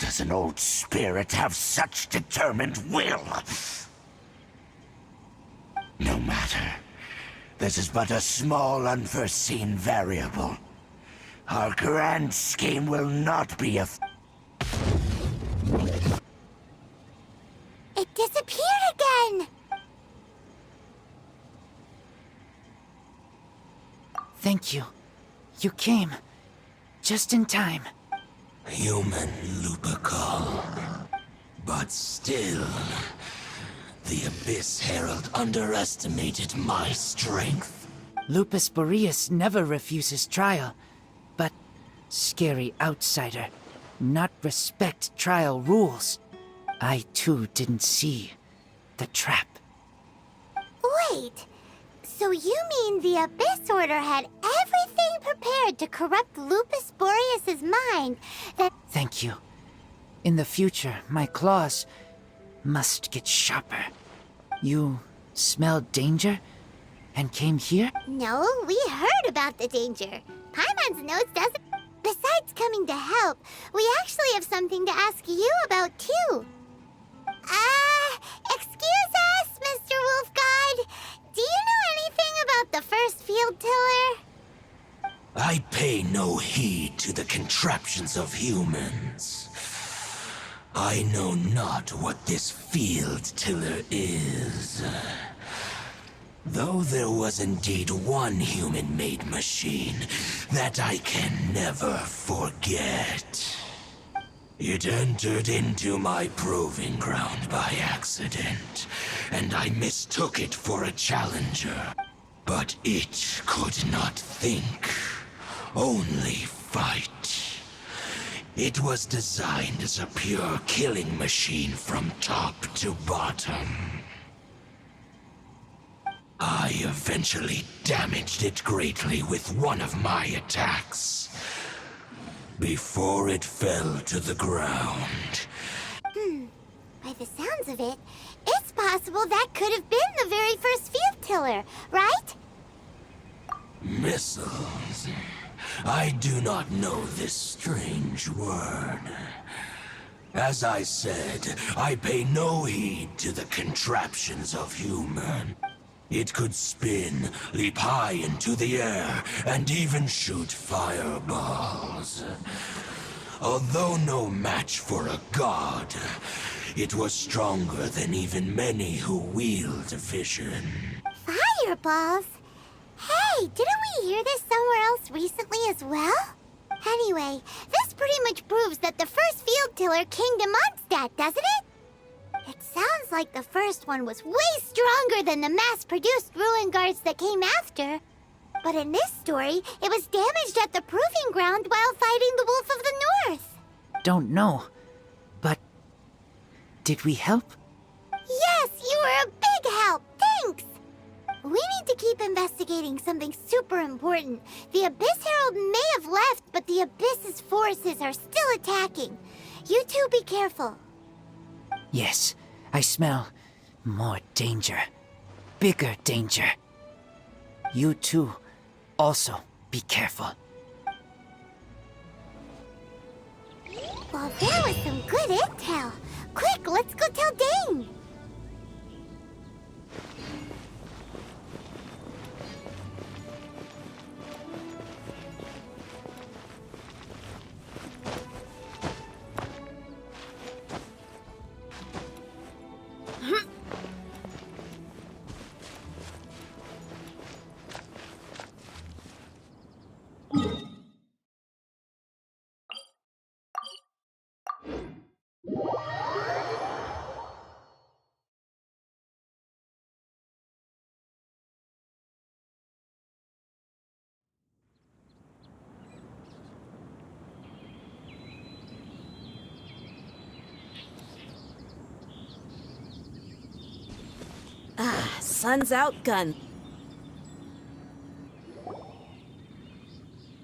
does an old spirit have such determined will? No matter. This is but a small, unforeseen variable. Our grand scheme will not be a... It disappeared again! Thank you. You came. Just in time. Human Lupercal. But still, the Abyss Herald underestimated my strength. Lupus Boreas never refuses trial, but scary outsider, not respect trial rules. I too didn't see the trap. Wait, so you mean the Abyss Order had everything prepared to corrupt Lupus Boreas' mind that... Thank you. In the future, my claws must get sharper. You smelled danger and came here? No, we heard about the danger. Paimon's notes doesn't... Besides coming to help, we actually have something to ask you about too. Excuse us, Mr. Wolf God. Do you know anything about the first field tiller? I pay no heed to the contraptions of humans. I know not what this field tiller is. Though there was indeed one human-made machine that I can never forget. It entered into my proving ground by accident, and I mistook it for a challenger. But it could not think, only fight. It was designed as a pure killing machine from top to bottom. I eventually damaged it greatly with one of my attacks, before it fell to the ground. By the sounds of it, it's possible that could have been the very first field tiller, right? Missiles. I do not know this strange word. As I said, I pay no heed to the contraptions of human. It could spin, leap high into the air, and even shoot fireballs. Although no match for a god, it was stronger than even many who wield vision. Fireballs? Hey, didn't we hear this somewhere else recently as well? Anyway, this pretty much proves that the first field tiller came to Mondstadt, doesn't it? It sounds like the first one was way stronger than the mass-produced ruin guards that came after. But in this story, it was damaged at the proving ground while fighting the Wolf of the North. Don't know, but did we help? Yes, you were a big help. Thanks. We need to keep investigating something super important. The Abyss Herald may have left, but the Abyss's forces are still attacking. You two be careful. Yes, I smell more danger. Bigger danger. You too, also be careful. Well, there was some good intel. Quick, let's go tell Dane. Sun's out, gun.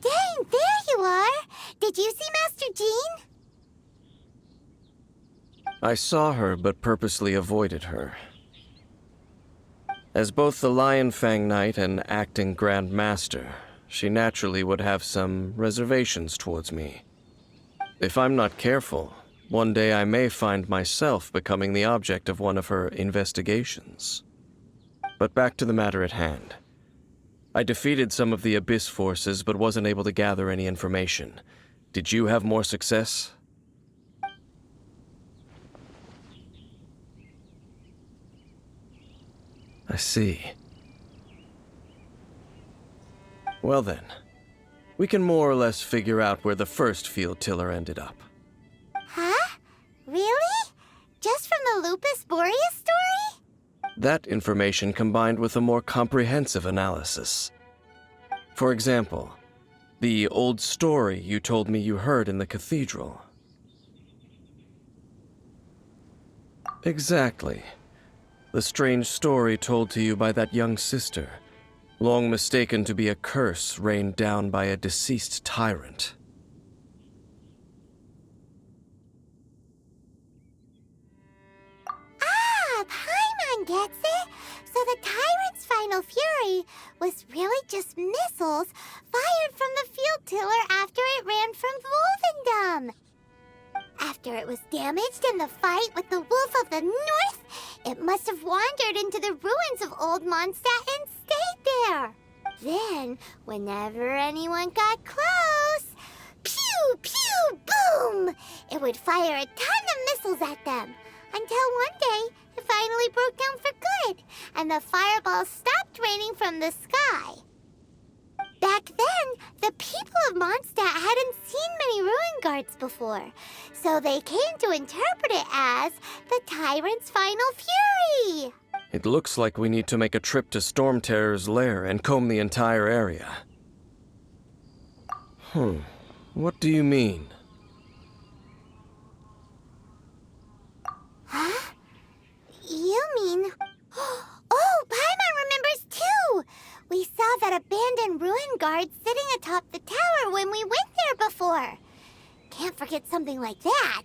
Dane, there you are! Did you see Master Jean? I saw her, but purposely avoided her. As both the Lion Fang Knight and acting Grand Master, she naturally would have some reservations towards me. If I'm not careful, One day I may find myself becoming the object of one of her investigations. But back to the matter at hand. I defeated some of the Abyss forces, but wasn't able to gather any information. Did you have more success? I see. Well then, we can more or less figure out where the first field tiller ended up. Huh? Really? Just from the Lupus Boreas story? That information combined with a more comprehensive analysis. For example, the old story you told me you heard in the cathedral. Exactly. The strange story told to you by that young sister, long mistaken to be a curse rained down by a deceased tyrant. Paimon gets it. So the tyrant's final fury was really just missiles fired from the field tiller after it ran from Wolvendom. After it was damaged in the fight with the Wolf of the North, it must have wandered into the ruins of Old Mondstadt and stayed there. Then, whenever anyone got close, pew, pew, boom! It would fire a ton of missiles at them. Until one day, it finally broke down for good, and the fireballs stopped raining from the sky. Back then, the people of Mondstadt hadn't seen many ruin guards before, so they came to interpret it as the Tyrant's final fury. It looks like we need to make a trip to Storm Terror's lair and comb the entire area. What do you mean? Huh? You mean... Oh, Paimon remembers too! We saw that abandoned ruin guard sitting atop the tower when we went there before. Can't forget something like that.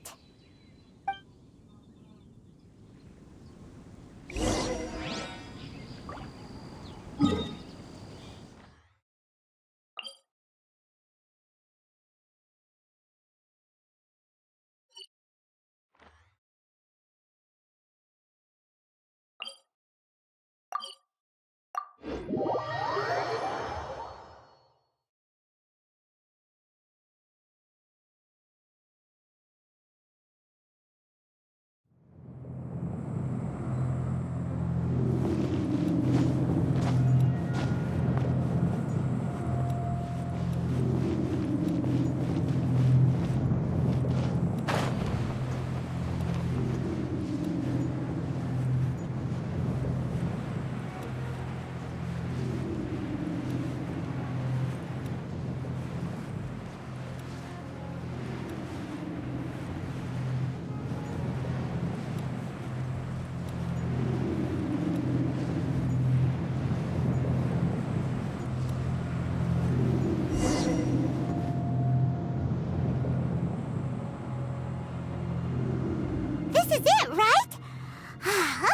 This is it, right?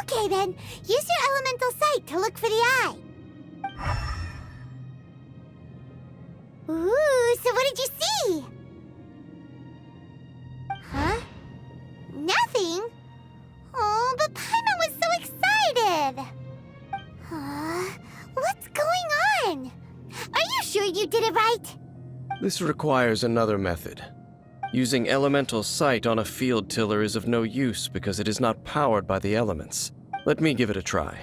Okay then, use your elemental sight to look for the eye. Ooh, so what did you see? Huh? Nothing? Oh, but Paimon was so excited. What's going on? Are you sure you did it right? This requires another method. Using elemental sight on a field tiller is of no use because it is not powered by the elements. Let me give it a try.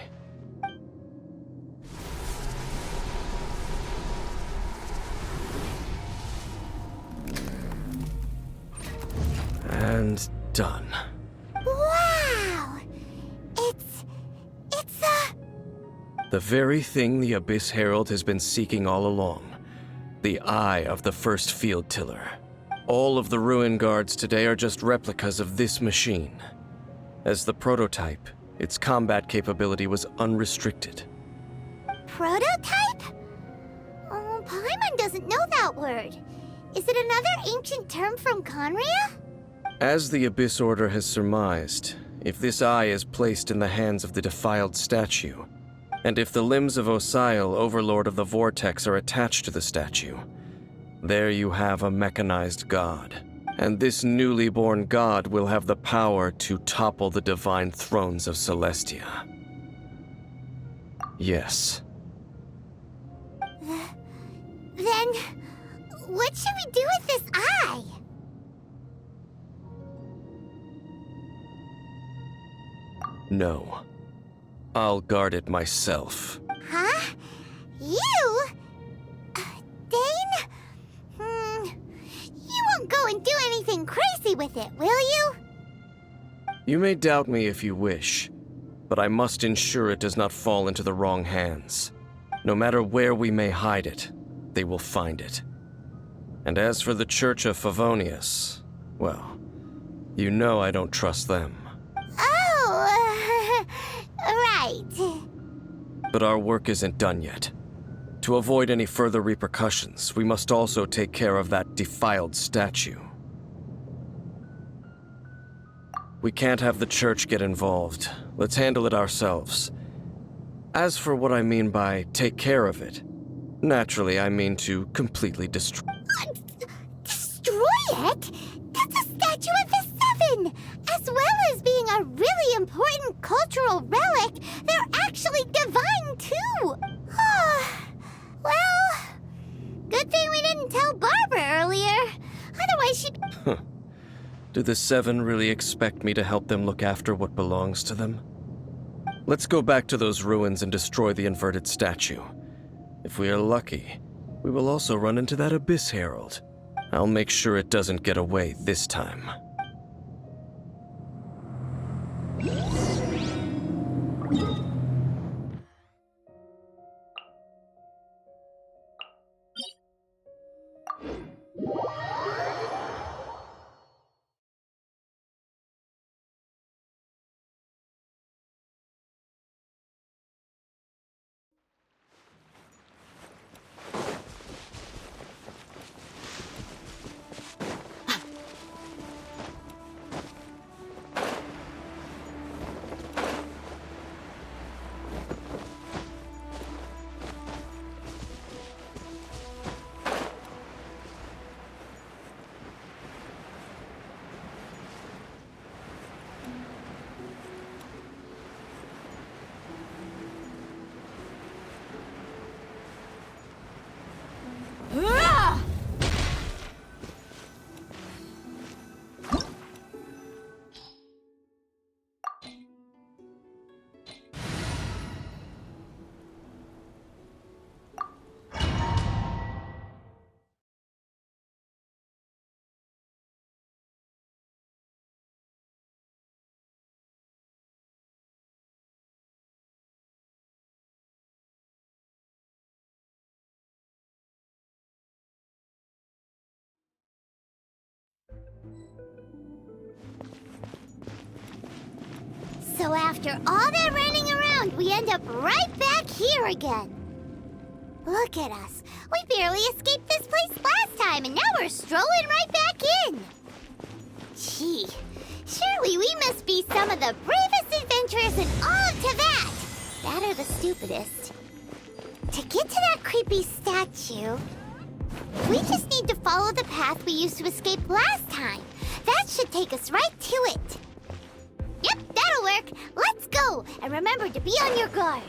And done. Wow! It's The very thing the Abyss Herald has been seeking all along. The eye of the first field tiller. All of the ruin guards today are just replicas of this machine. As the prototype, its combat capability was unrestricted. prototype? Oh, Paimon doesn't know that word. Is it another ancient term from Conria? As the Abyss Order has surmised, if this eye is placed in the hands of the defiled statue, and if the limbs of Osial, Overlord of the Vortex, are attached to the statue, there you have a mechanized god. And this newly born god will have the power to topple the divine thrones of Celestia. Yes. Then, what should we do with this eye? No. I'll guard it myself. Huh? You? Dane? You won't go and do anything crazy with it, will you? You may doubt me if you wish, but I must ensure it does not fall into the wrong hands. No matter where we may hide it, they will find it. And as for the Church of Favonius, well, you know I don't trust them. Oh, right. But our work isn't done yet. To avoid any further repercussions, we must also take care of that defiled statue. We can't have the church get involved. Let's handle it ourselves. As for what I mean by take care of it, naturally I mean to completely destroy. Destroy it? That's a statue of the Seven! As well as being a really important cultural relic, they're actually divine too! Well, good thing we didn't tell Barbara earlier. Otherwise she'd... Do the Seven really expect me to help them look after what belongs to them? Let's go back to those ruins and destroy the inverted statue. If we are lucky, we will also run into that Abyss Herald. I'll make sure it doesn't get away this time. So after all that running around, we end up right back here again. Look at us. We barely escaped this place last time, and now we're strolling right back in. Gee, surely we must be some of the bravest adventurers in all of Teyvat. That or the stupidest. To get to that creepy statue, we just need to follow the path we used to escape last time. That should take us right to it. Yep, that'll work. Let's go. And remember to be on your guard.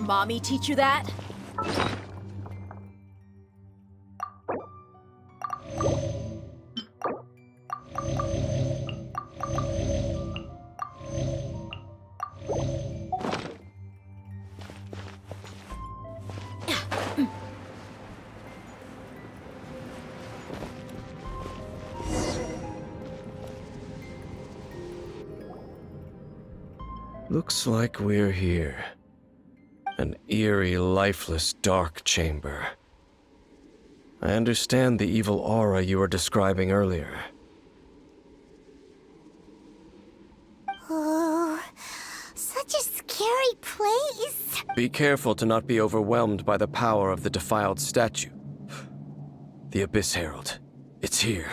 mommy teach you that? Looks like we're here. An eerie, lifeless, dark chamber. I understand the evil aura you were describing earlier. Oh, such a scary place. Be careful to not be overwhelmed by the power of the defiled statue. The Abyss Herald. It's here.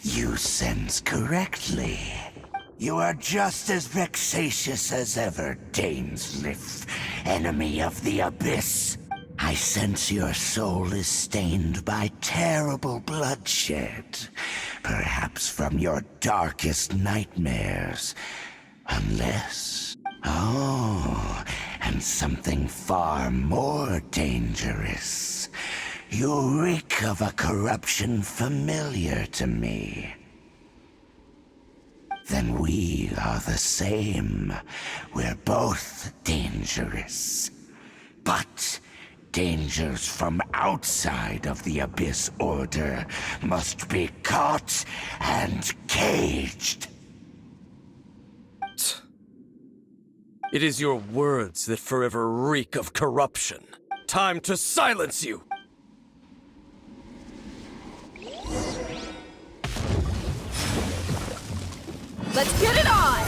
You sense correctly. You are just as vexatious as ever, Dainsleif, enemy of the Abyss. I sense your soul is stained by terrible bloodshed, perhaps from your darkest nightmares. Unless... Oh, and something far more dangerous. You reek of a corruption familiar to me. Then we are the same. We're both dangerous. But dangers from outside of the Abyss Order must be caught and caged. It is your words that forever reek of corruption. Time to silence you! Let's get it on!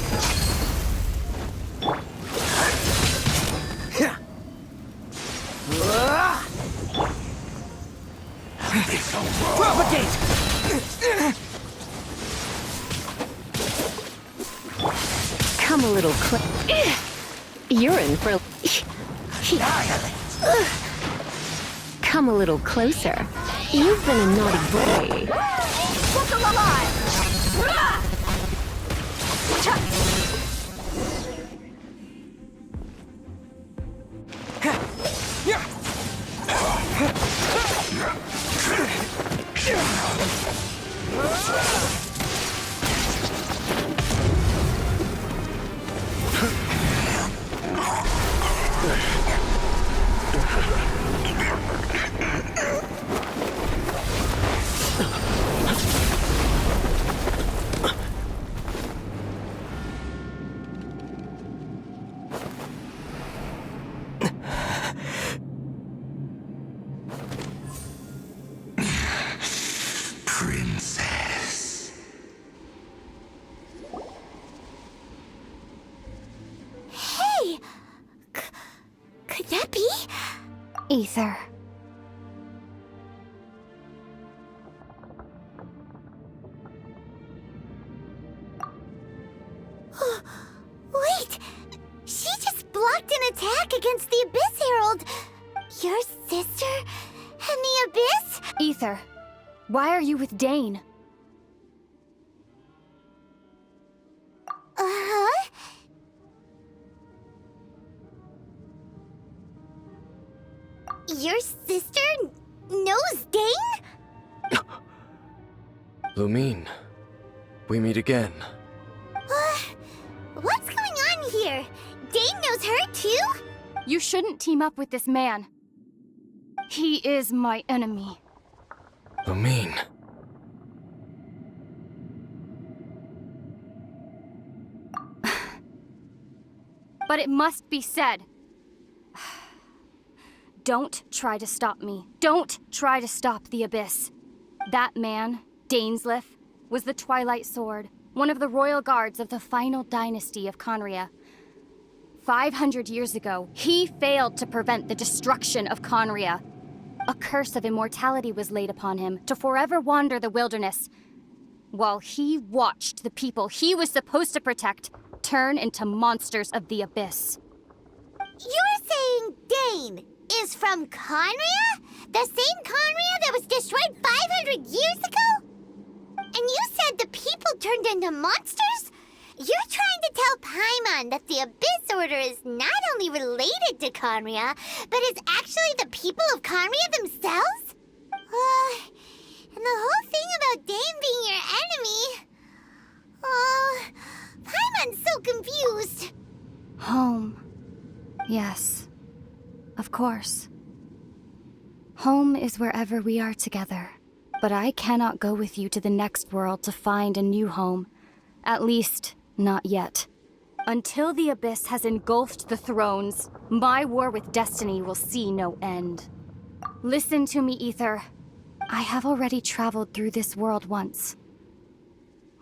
Propagate! Come a little You're in for... Come a little closer. You've been a naughty boy. Look alive! Princess. Hey! Could that be? Ether. Wait! She just blocked an attack against the Abyss Herald! Your sister and the Abyss? Ether. Why are you with Dane? Uh-huh. Your sister knows Dane? Lumine, we meet again. What's going on here? Dane knows her too? You shouldn't team up with this man. He is my enemy. Lumine. But it must be said. Don't try to stop me. Don't try to stop the Abyss. That man, Dainsleif, was the Twilight Sword, one of the royal guards of the final dynasty of Conria. 500 years ago, he failed to prevent the destruction of Conria. A curse of immortality was laid upon him to forever wander the wilderness, while he watched the people he was supposed to protect turn into monsters of the Abyss. You're saying Dane is from Conria? The same Conria that was destroyed 500 years ago? And you said the people turned into monsters? You're trying to tell Paimon that the Abyss Order is not only related to Conria, but is actually the people of Conria themselves? And the whole thing about Dane being your enemy... Paimon's so confused. Home. Yes. Of course. Home is wherever we are together. But I cannot go with you to the next world to find a new home. At least, not yet. Until the Abyss has engulfed the thrones, my war with destiny will see no end. Listen to me, Ether. I have already traveled through this world once.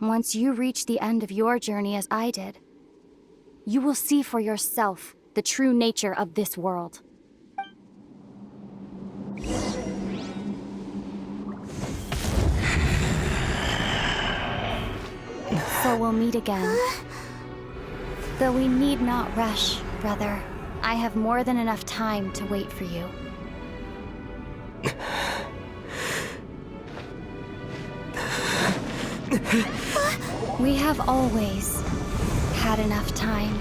Once you reach the end of your journey as I did, you will see for yourself the true nature of this world. So we'll meet again. Though we need not rush, brother. I have more than enough time to wait for you. We have always had enough time.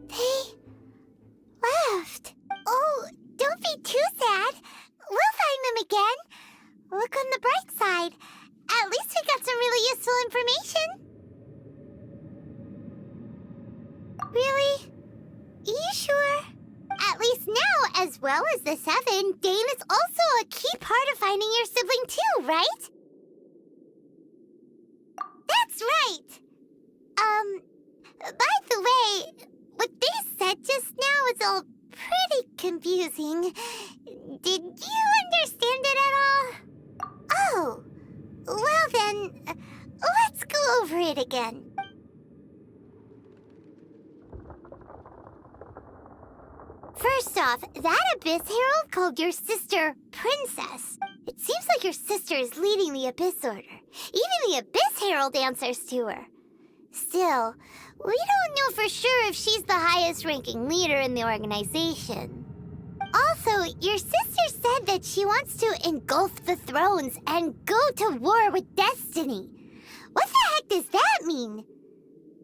They left. Oh, don't be too sad. We'll find them again. Look on the bright side. At least we got some really useful information. Really? You sure? At least now, as well as the Seven, Dane is also a key part of finding your sibling too, right? That's right! By the way, what they said just now is all pretty confusing. Did you understand it at all? Oh, well then, let's go over it again. First off, that Abyss Herald called your sister Princess. It seems like your sister is leading the Abyss Order. Even the Abyss Herald answers to her. Still, we don't know for sure if she's the highest-ranking leader in the organization. Also, your sister said that she wants to engulf the thrones and go to war with destiny. What the heck does that mean?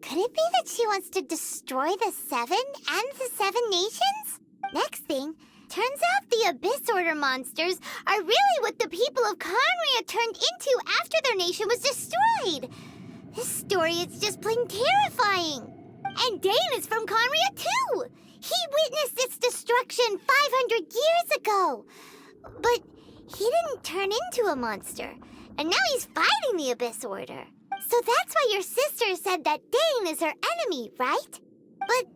Could it be that she wants to destroy the Seven and the Seven Nations? Next thing, turns out the Abyss Order monsters are really what the people of Conria turned into after their nation was destroyed. This story is just plain terrifying. And Dane is from Conria too. He witnessed its destruction 500 years ago. But he didn't turn into a monster. And now he's fighting the Abyss Order. So that's why your sister said that Dane is her enemy, right? But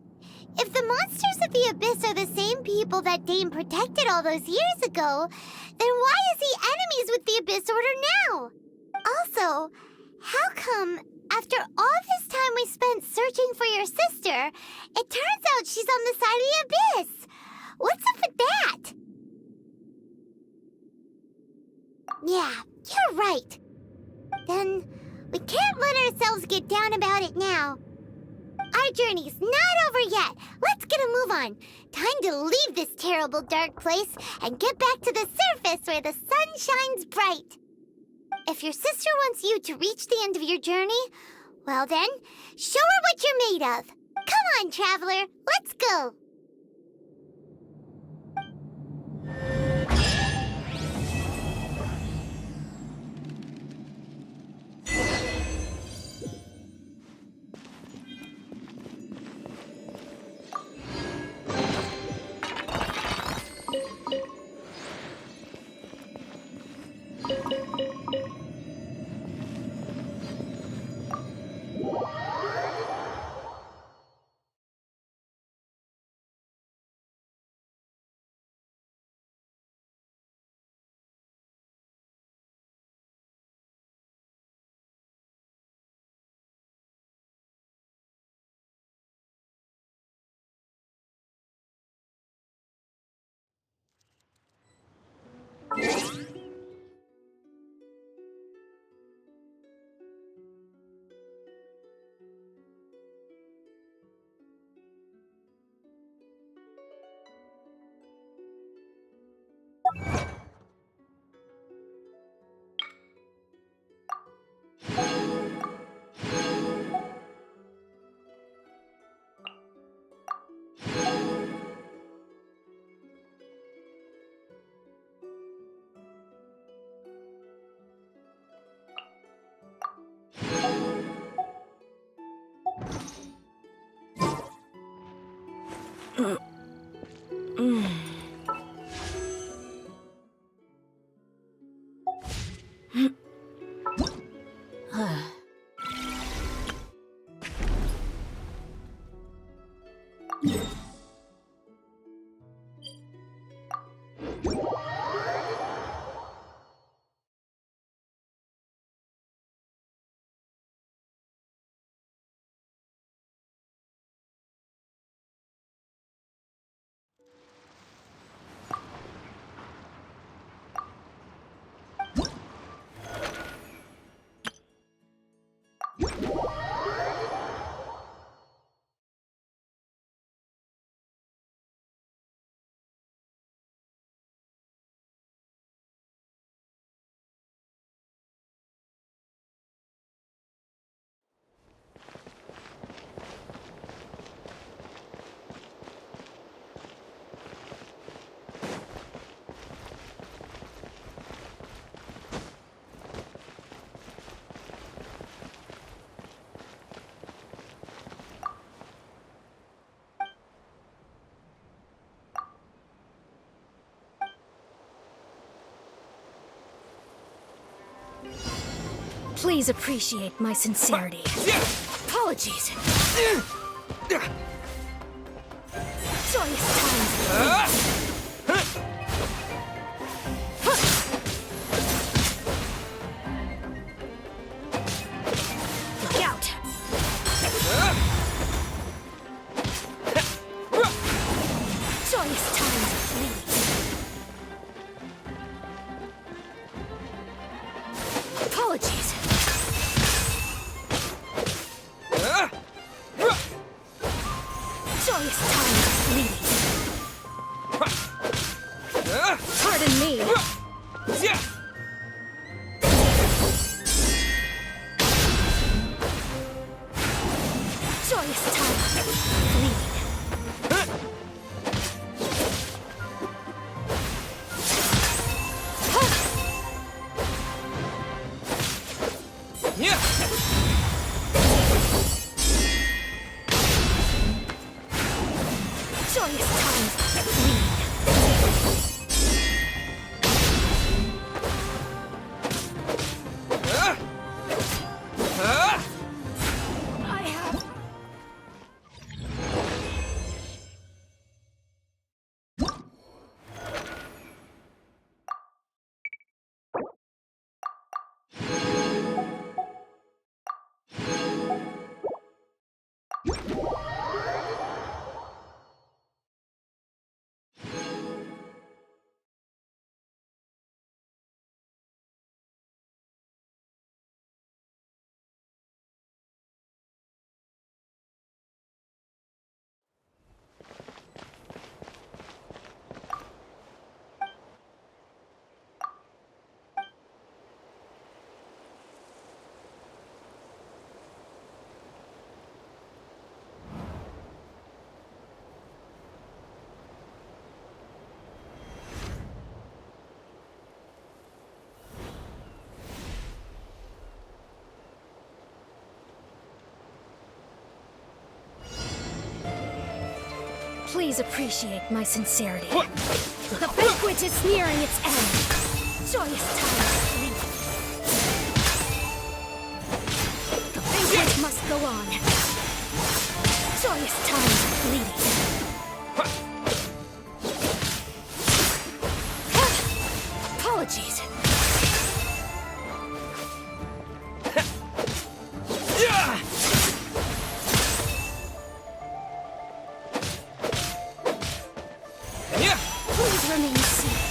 if the monsters of the Abyss are the same people that Dane protected all those years ago, then why is he enemies with the Abyss Order now? Also, how come, after all this time we spent searching for your sister, it turns out she's on the side of the Abyss? What's up with that? Yeah, you're right. Then we can't let ourselves get down about it now. Our journey's not over yet. Let's get a move on. Time to leave this terrible dark place and get back to the surface where the sun shines bright. If your sister wants you to reach the end of your journey, well then, show her what you're made of. Come on, traveler, let's go. Please appreciate my sincerity. Apologies. Joyous times. Look out. Joyous times, please. Apologies. Joyous times, please. Pardon me. Joyous times, please. Joyous times, please. I have... Please appreciate my sincerity. The banquet is nearing its end. Joyous times, please. The banquet must go on. Joyous times, please. Apologies. Please remain seated.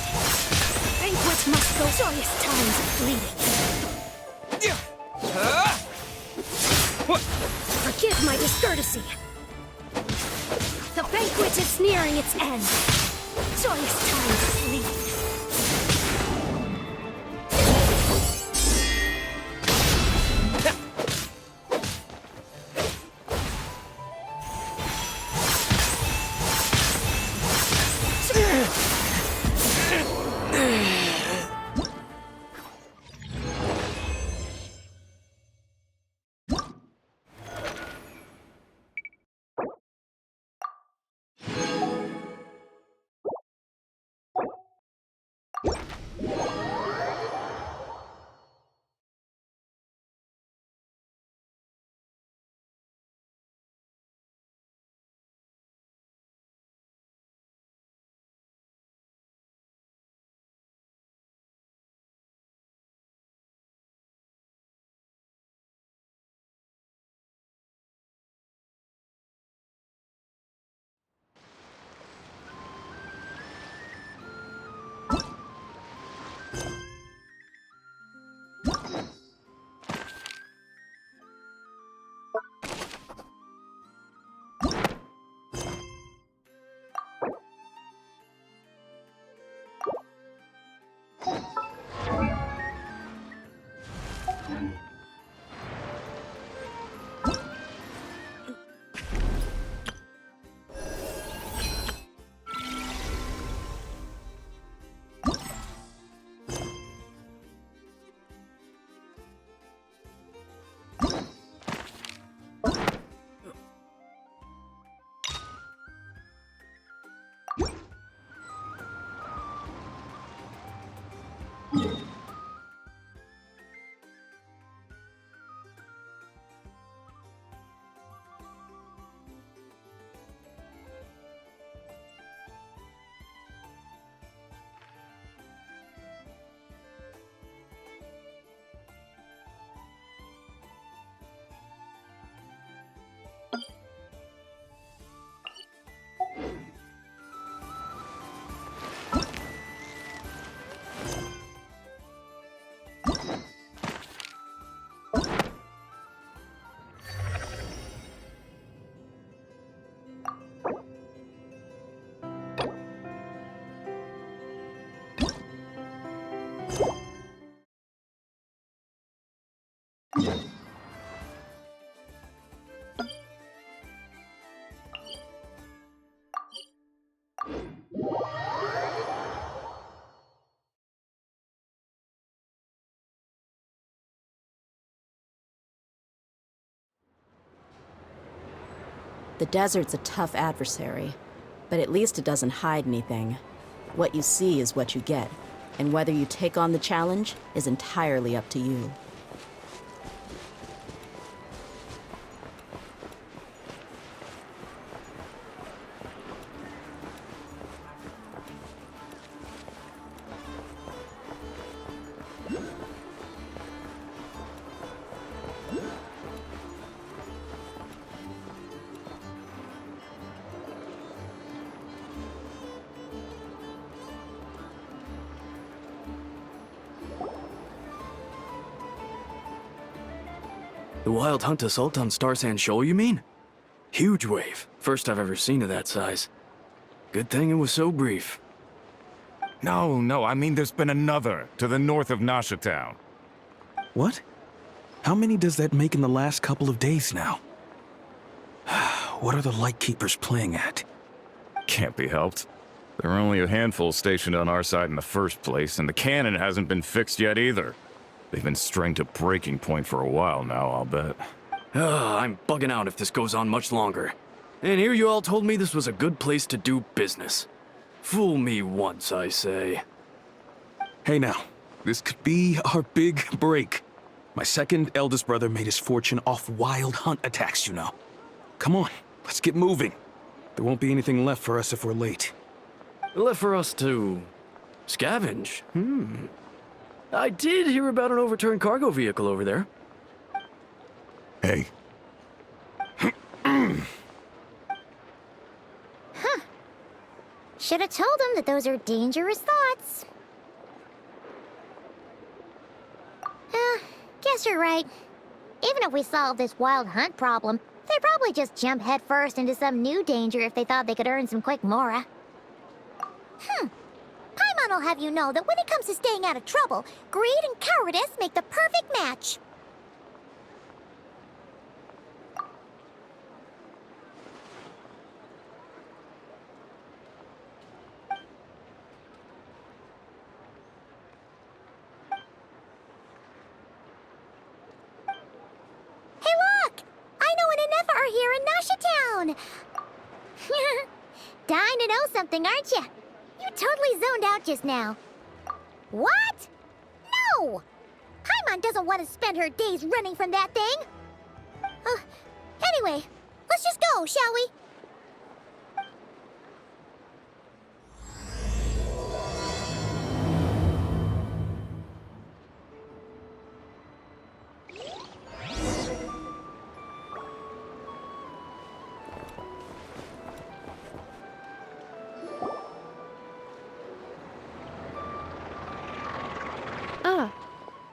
The banquet must go. Joyous times bleeding. Forgive my discourtesy. The banquet is nearing its end. Joyous times bleeding. The desert's a tough adversary, but at least it doesn't hide anything. What you see is what you get, and whether you take on the challenge is entirely up to you. The Wild Hunt assault on Star Sand Shoal, you mean? Huge wave. First I've ever seen of that size. Good thing it was so brief. No, I mean there's been another to the north of Nasha Town. What? How many does that make in the last couple of days now? What are the Lightkeepers playing at? Can't be helped. There are only a handful stationed on our side in the first place, and the cannon hasn't been fixed yet either. They've been strained to breaking point for a while now, I'll bet. I'm bugging out if this goes on much longer. And here you all told me this was a good place to do business. Fool me once, I say. Hey now, this could be our big break. My second eldest brother made his fortune off Wild Hunt attacks, you know. Come on, let's get moving. There won't be anything left for us if we're late. Left for us to scavenge. I did hear about an overturned cargo vehicle over there. Hey. Should have told him that those are dangerous thoughts. Guess you're right. Even if we solve this Wild Hunt problem, they'd probably just jump headfirst into some new danger if they thought they could earn some quick mora. Paimon will have you know that when it comes to staying out of trouble, greed and cowardice make the perfect match. Hey look! I know an Inefa are here in Nasha Town! Dying to know something, aren't you? You totally zoned out just now. What? No! Paimon doesn't want to spend her days running from that thing. Anyway, let's just go, shall we?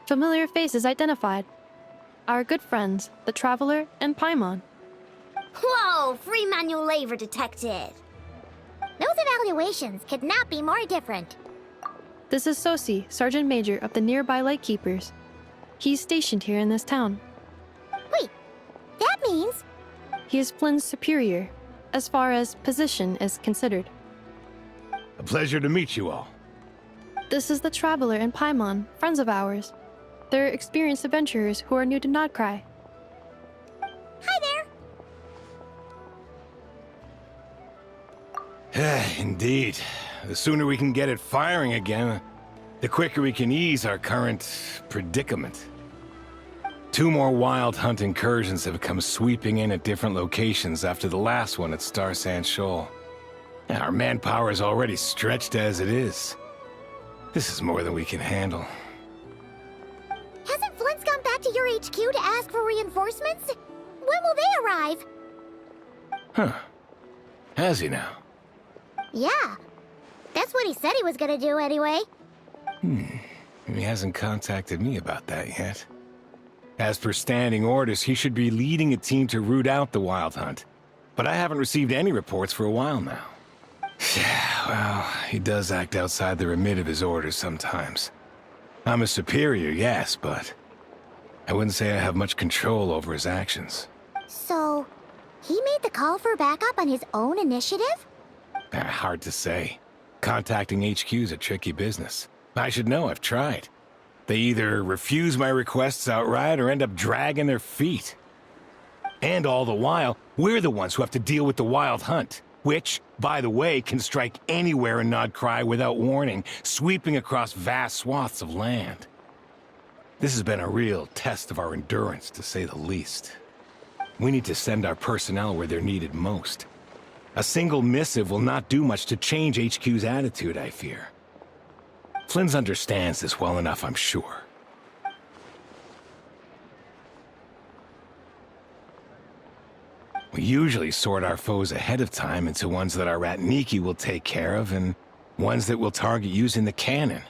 Familiar faces identified. Our good friends, the Traveler and Paimon. Whoa, free manual labor detected. Those evaluations could not be more different. This is Sosi, Sergeant Major of the nearby Lightkeepers. He's stationed here in this town. Wait, that means... He is Flynn's superior, as far as position is considered. A pleasure to meet you all. This is the Traveler and Paimon, friends of ours. They're experienced adventurers who are new to Nodcry. Hi there! Indeed. The sooner we can get it firing again, the quicker we can ease our current predicament. 2 more Wild Hunt incursions have come sweeping in at different locations after the last one at Star Sand Shoal. Our manpower is already stretched as it is. This is more than we can handle. Hasn't Flint's gone back to your HQ to ask for reinforcements? When will they arrive? Huh. Has he now? Yeah. That's what he said he was gonna do anyway. He hasn't contacted me about that yet. As per standing orders, he should be leading a team to root out the Wild Hunt. But I haven't received any reports for a while now. Well, he does act outside the remit of his orders sometimes. I'm a superior, yes, but I wouldn't say I have much control over his actions. So, he made the call for backup on his own initiative? Hard to say. Contacting HQ's a tricky business. I should know, I've tried. They either refuse my requests outright or end up dragging their feet. And all the while, we're the ones who have to deal with the Wild Hunt, which, by the way, can strike anywhere in Nodcry without warning, sweeping across vast swaths of land. This has been a real test of our endurance, to say the least. We need to send our personnel where they're needed most. A single missive will not do much to change HQ's attitude, I fear. Flynn's understands this well enough, I'm sure. We usually sort our foes ahead of time into ones that our Ratniki will take care of and ones that we'll target using the cannon.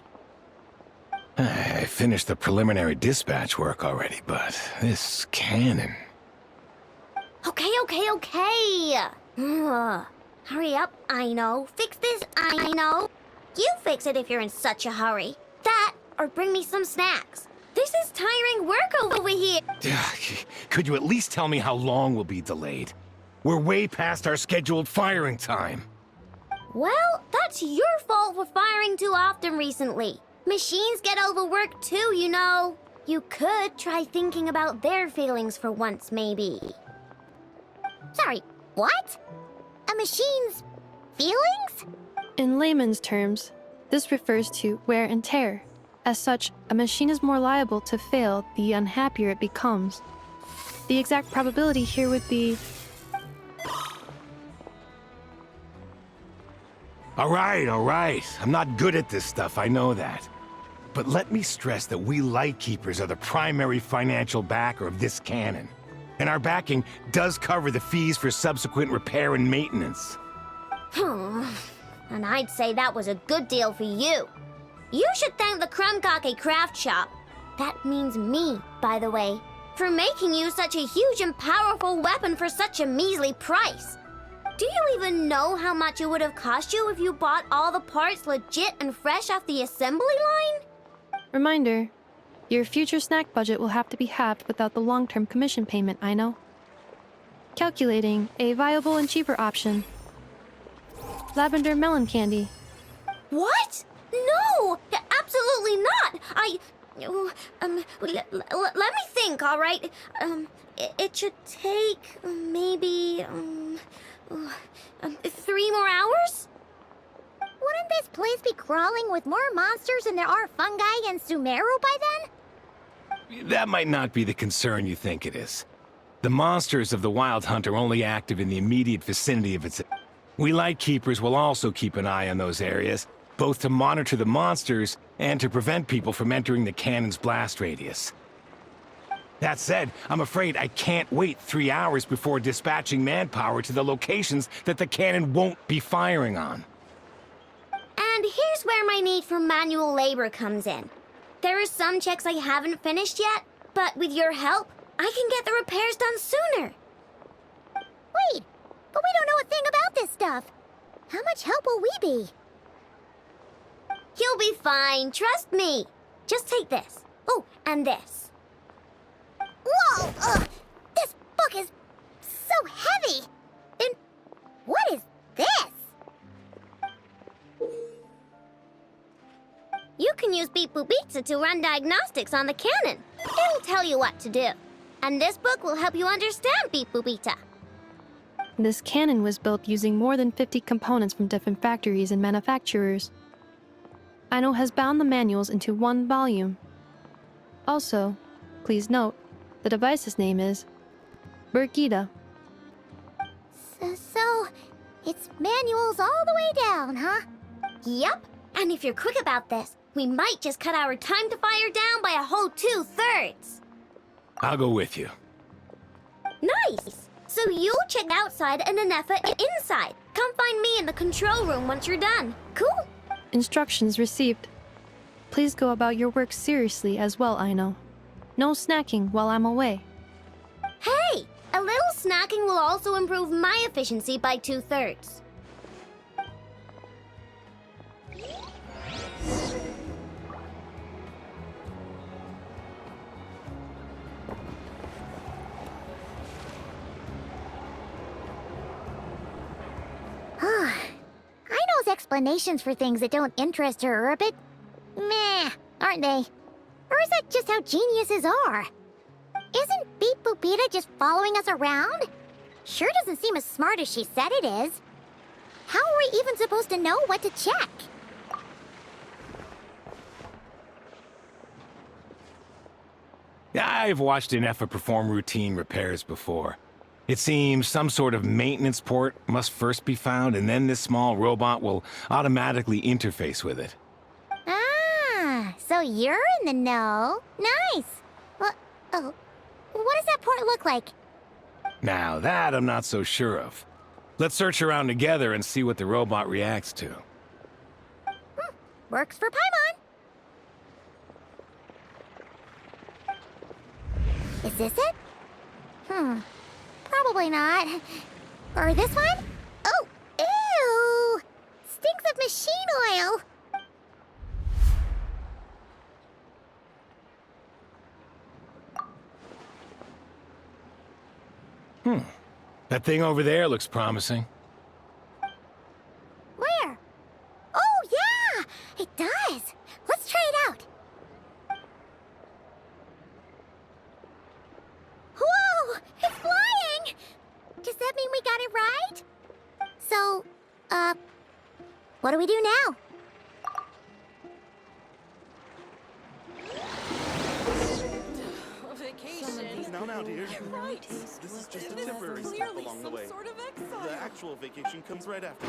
I finished the preliminary dispatch work already, but this cannon... Okay. Hurry up, I know. Fix this, I know. You fix it if you're in such a hurry. That, or bring me some snacks. This is tiring work over here. Could you at least tell me how long we'll be delayed? We're way past our scheduled firing time. Well, that's your fault for firing too often recently. Machines get overworked too, you know. You could try thinking about their feelings for once, maybe. Sorry, what? A machine's feelings? In layman's terms, this refers to wear and tear. As such, a machine is more liable to fail the unhappier it becomes. The exact probability here would be... All right. I'm not good at this stuff, I know that. But let me stress that we Lightkeepers are the primary financial backer of this cannon. And our backing does cover the fees for subsequent repair and maintenance. And I'd say that was a good deal for you. You should thank the Krumkake craft shop. That means me, by the way, for making you such a huge and powerful weapon for such a measly price. Do you even know how much it would have cost you if you bought all the parts legit and fresh off the assembly line? Reminder, your future snack budget will have to be halved without the long-term commission payment, I know. Calculating a viable and cheaper option. Lavender melon candy. What? No! Absolutely not! Let me think, all right? It should take maybe 3 more hours? Wouldn't this place be crawling with more monsters than there are fungi and Sumeru by then? That might not be the concern you think it is. The monsters of the Wild Hunt are only active in the immediate vicinity of its... We Lightkeepers will also keep an eye on those areas, both to monitor the monsters and to prevent people from entering the cannon's blast radius. That said, I'm afraid I can't wait 3 hours before dispatching manpower to the locations that the cannon won't be firing on. And here's where my need for manual labor comes in. There are some checks I haven't finished yet, but with your help, I can get the repairs done sooner. Wait, but we don't know a thing about this stuff. How much help will we be? You'll be fine, trust me. Just take this. Oh, and this. Whoa! This book is so heavy! And what is this? You can use Beep Boop Pizza to run diagnostics on the cannon. It'll tell you what to do. And this book will help you understand Beep Boop Pizza. This cannon was built using more than 50 components from different factories and manufacturers. Aino has bound the manuals into one volume. Also, please note, the device's name is Birgitta. So, it's manuals all the way down, huh? Yup. And if you're quick about this, we might just cut our time to fire down by a whole 2/3. I'll go with you. Nice! So you'll check outside and Anefa inside. Come find me in the control room once you're done. Cool? Instructions received. Please go about your work seriously as well, Aino. No snacking while I'm away. Hey! A little snacking will also improve my efficiency by 2/3. Aino's explanations for things that don't interest her are a bit meh, aren't they? Or is that just how geniuses are? Isn't Beep Boopita just following us around? Sure doesn't seem as smart as she said it is. How are we even supposed to know what to check? I've watched an Effa perform routine repairs before. It seems some sort of maintenance port must first be found, and then this small robot will automatically interface with it. Ah, so you're in the know. Nice. What? Oh, what does that port look like? Now that I'm not so sure of. Let's search around together and see what the robot reacts to. Works for Paimon. Is this it? Probably not. Or this one? Oh, ew! Stinks of machine oil. That thing over there looks promising. Where? Oh, yeah! It does. Let's try it out. Whoa! It's flying! Does that mean we got it right? So, what do we do now? Now, dear. Right. This is just a temporary stop along the way. Sort of exile. The actual vacation comes right after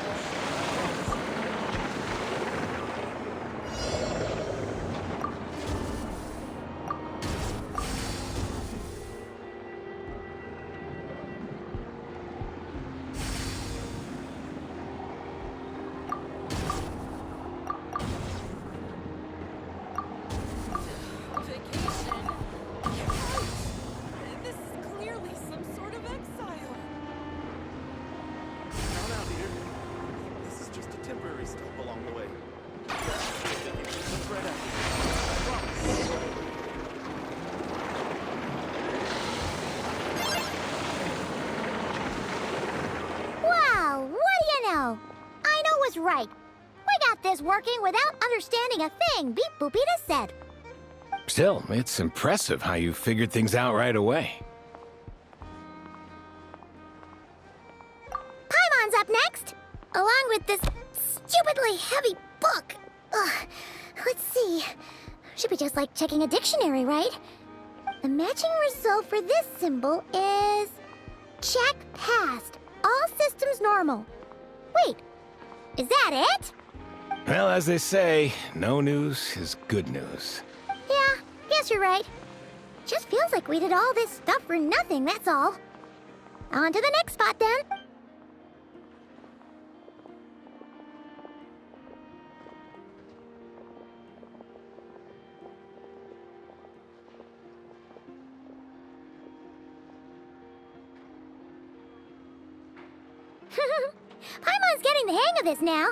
right. We got this working without understanding a thing Beep Boopita said. Still, it's impressive how you figured things out right away. Paimon's up next, along with this stupidly heavy book. Ugh. Let's see. Should be just like checking a dictionary, right? The matching result for this symbol is... check passed. All systems normal. Wait, is that it? Well, as they say, no news is good news. Yeah, guess you're right. Just feels like we did all this stuff for nothing, that's all. On to the next spot, then. Paimon's getting the hang of this now.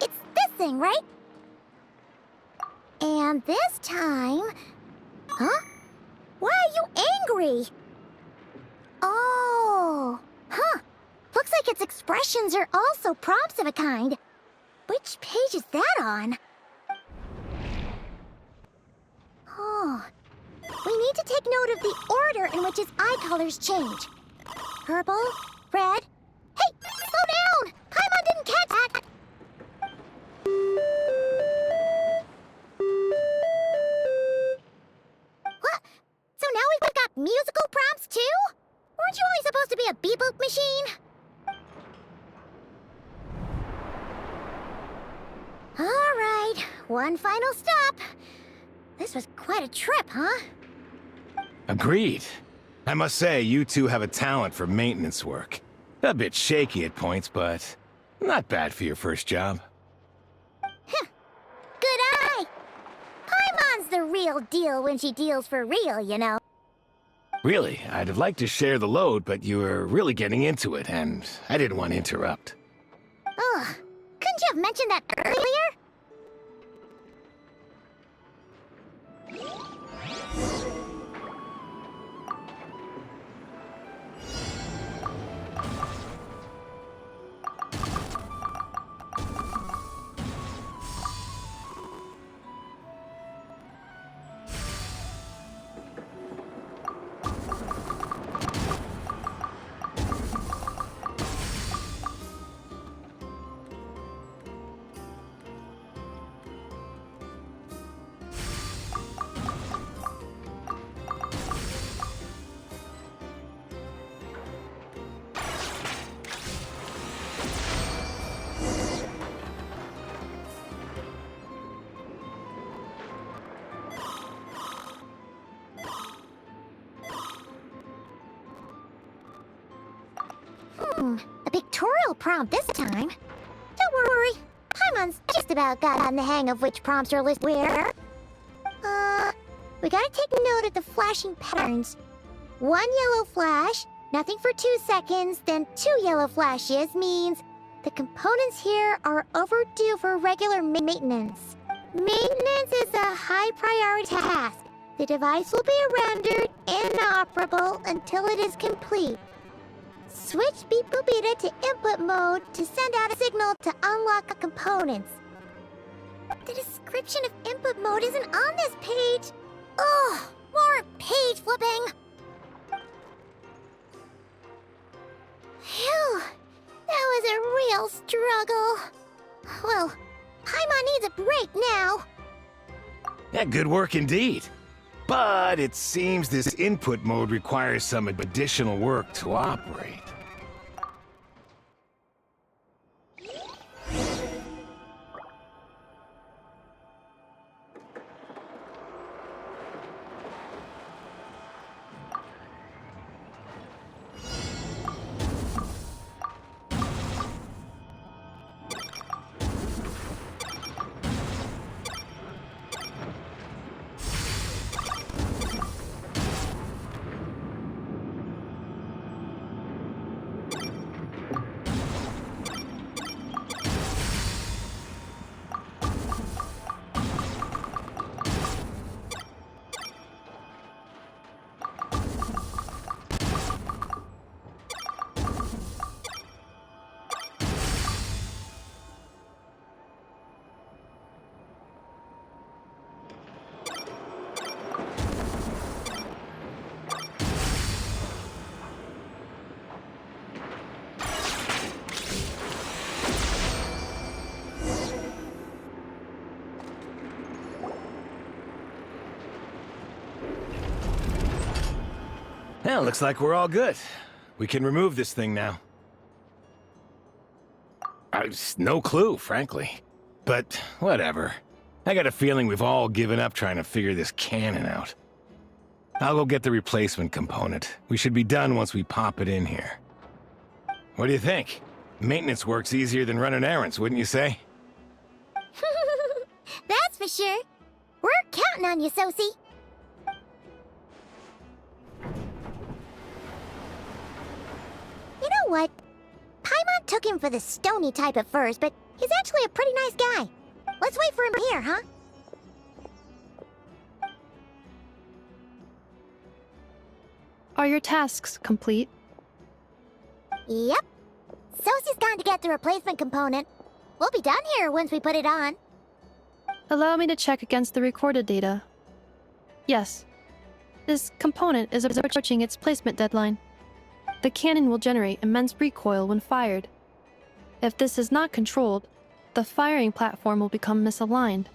It's this thing, right? And this time... Huh? Why are you angry? Oh... Huh. Looks like its expressions are also prompts of a kind. Which page is that on? Oh... We need to take note of the order in which its eye colors change. Purple, red... Hey! Slow down! Paimon didn't catch that! What? So now we've got musical prompts too? Weren't you only supposed to be a beep-boop machine? Alright, one final stop. This was quite a trip, huh? Agreed. I must say, you two have a talent for maintenance work. A bit shaky at points, but not bad for your first job. Good eye! Paimon's the real deal when she deals for real, you know. Really, I'd have liked to share the load, but you were really getting into it, and I didn't want to interrupt. Ugh, couldn't you have mentioned that earlier? real prompt this time. Don't worry, Paimon's just about gotten the hang of which prompts are listed where. We gotta take note of the flashing patterns. 1 yellow flash, nothing for 2 seconds, then 2 yellow flashes means the components here are overdue for regular maintenance. Maintenance is a high priority task. The device will be rendered inoperable until it is complete. Switch Beep Boopita to input mode to send out a signal to unlock the components. The description of input mode isn't on this page. Ugh, more page flipping. Phew, that was a real struggle. Well, Paimon needs a break now. Yeah, good work indeed. But it seems this input mode requires some additional work to operate. Well, looks like we're all good. We can remove this thing now. No clue, frankly. But whatever. I got a feeling we've all given up trying to figure this cannon out. I'll go get the replacement component. We should be done once we pop it in here. What do you think? Maintenance work's easier than running errands, wouldn't you say? That's for sure. We're counting on you, Sosie. You know what? Paimon took him for the stony type at first, but he's actually a pretty nice guy. Let's wait for him here, huh? Are your tasks complete? Yep. Sosie's gone to get the replacement component. We'll be done here once we put it on. Allow me to check against the recorded data. Yes. This component is approaching its placement deadline. The cannon will generate immense recoil when fired. If this is not controlled, the firing platform will become misaligned.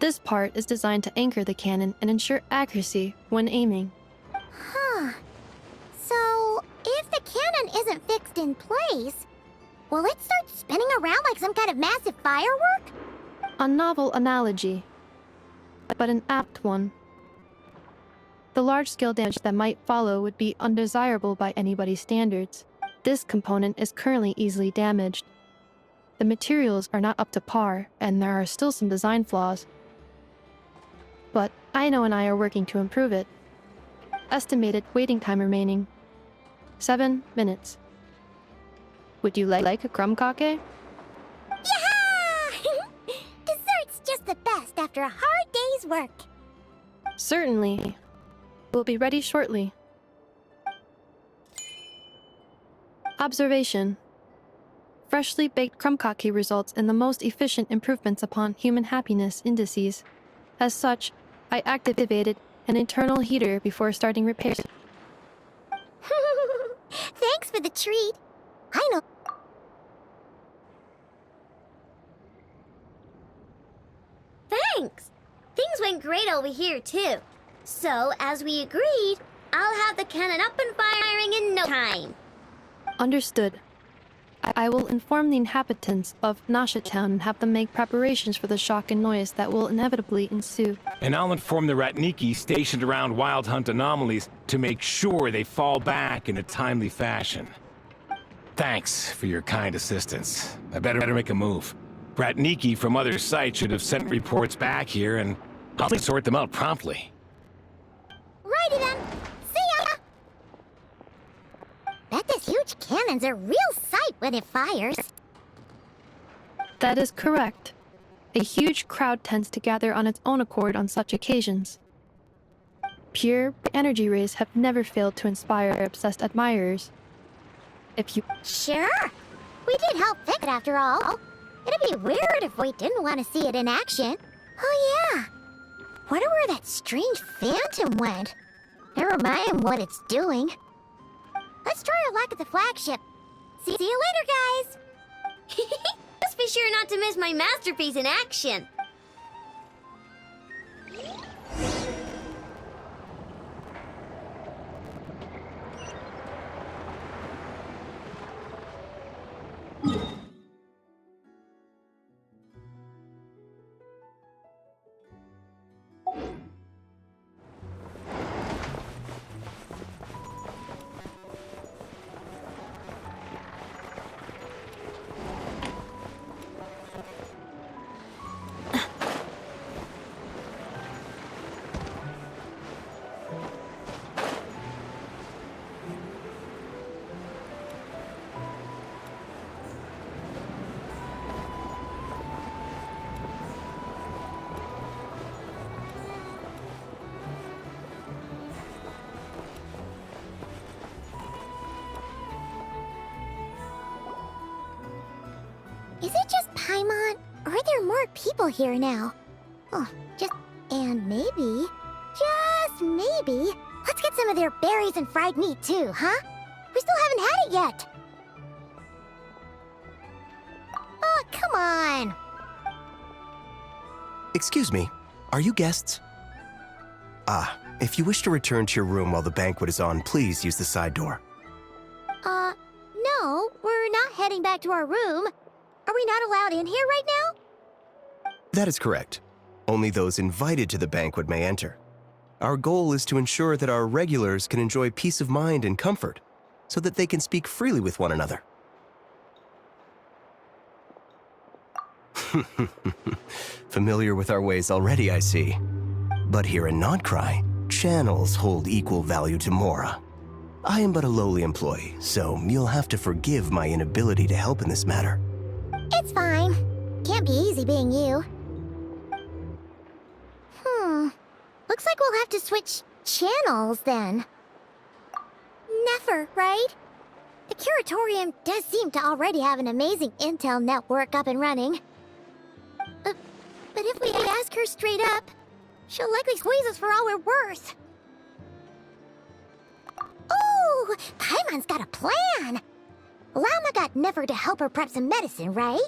This part is designed to anchor the cannon and ensure accuracy when aiming. Huh. So, if the cannon isn't fixed in place, will it start spinning around like some kind of massive firework? A novel analogy, but an apt one. The large-scale damage that might follow would be undesirable by anybody's standards. This component is currently easily damaged. The materials are not up to par, and there are still some design flaws. But Aino and I are working to improve it. Estimated waiting time remaining: 7 minutes. Would you like a crumb cake? Yeah! Dessert's just the best after a hard day's work. Certainly. We'll be ready shortly. Observation. Freshly baked crumb cake results in the most efficient improvements upon human happiness indices. As such, I activated an internal heater before starting repairs. Thanks for the treat. I know. Thanks. Things went great over here, too. So, as we agreed, I'll have the cannon up and firing in no time. Understood. I will inform the inhabitants of Nasha Town and have them make preparations for the shock and noise that will inevitably ensue. And I'll inform the Ratniki stationed around Wild Hunt anomalies to make sure they fall back in a timely fashion. Thanks for your kind assistance. I better make a move. Bratniki from other sites should have sent reports back here, and I'll sort them out promptly. Righty then. See ya! Bet this huge cannon's a real sight when it fires. That is correct. A huge crowd tends to gather on its own accord on such occasions. Pure energy rays have never failed to inspire obsessed admirers. If you... Sure. We did help fix it after all. It'd be weird if we didn't want to see it in action. Oh yeah. Wonder where that strange phantom went. Never mind what it's doing. Let's try our luck at the flagship. See you later, guys. Just be sure not to miss my masterpiece in action. Is it just Paimon, or are there more people here now? Oh, and maybe, just maybe, let's get some of their berries and fried meat too, huh? We still haven't had it yet. Oh, come on. Excuse me, are you guests? If you wish to return to your room while the banquet is on, please use the side door. No, we're not heading back to our room. Are we not allowed in here right now? That is correct. Only those invited to the banquet may enter. Our goal is to ensure that our regulars can enjoy peace of mind and comfort, so that they can speak freely with one another. Familiar with our ways already, I see. But here in Notcry, channels hold equal value to Mora. I am but a lowly employee, so you'll have to forgive my inability to help in this matter. It's fine. Can't be easy being you. Looks like we'll have to switch channels then. Never, right? The Curatorium does seem to already have an amazing intel network up and running. But if we ask her straight up, she'll likely squeeze us for all we're worth. Ooh, Paimon's got a plan! Llama got Never to help her prep some medicine, right?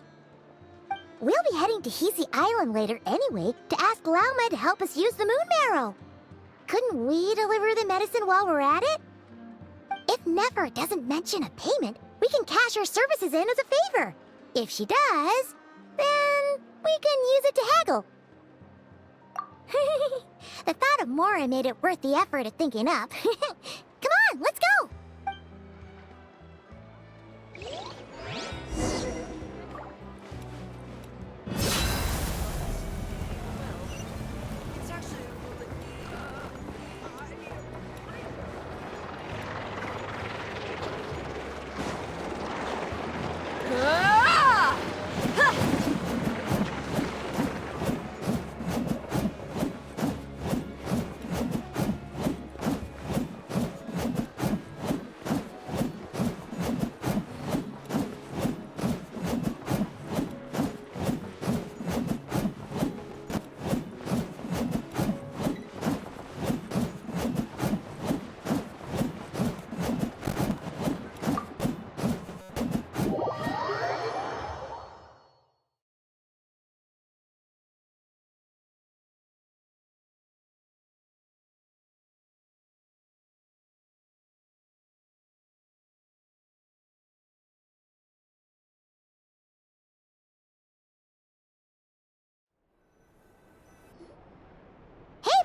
We'll be heading to Hisi Island later anyway to ask Llama to help us use the moon marrow. Couldn't we deliver the medicine while we're at it? If Never doesn't mention a payment, we can cash our services in as a favor. If she does, then we can use it to haggle. The thought of Mora made it worth the effort of thinking up. Come on, let's go!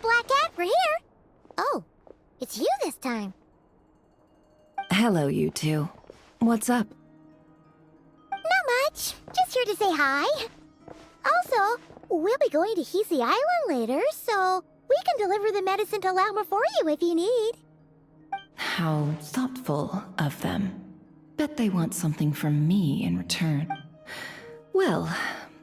Black Cat, we're here! Oh, it's you this time. Hello, you two. What's up? Just here to say hi. Also, we'll be going to Hisi Island later, so we can deliver the medicine to Lauma for you if you need. How thoughtful of them. Bet they want something from me in return. Well,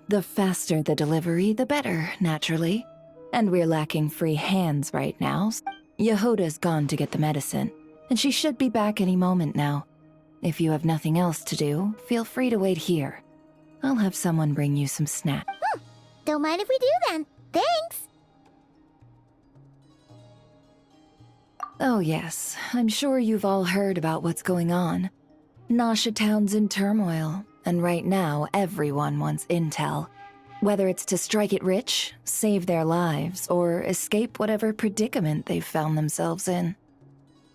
the faster the delivery, the better, naturally. And we're lacking free hands right now. Yehoda's gone to get the medicine, and she should be back any moment now. If you have nothing else to do, feel free to wait here. I'll have someone bring you some snacks. Don't mind if we do then. Thanks! Oh yes, I'm sure you've all heard about what's going on. Nasha Town's in turmoil, and right now everyone wants intel. Whether it's to strike it rich, save their lives, or escape whatever predicament they've found themselves in.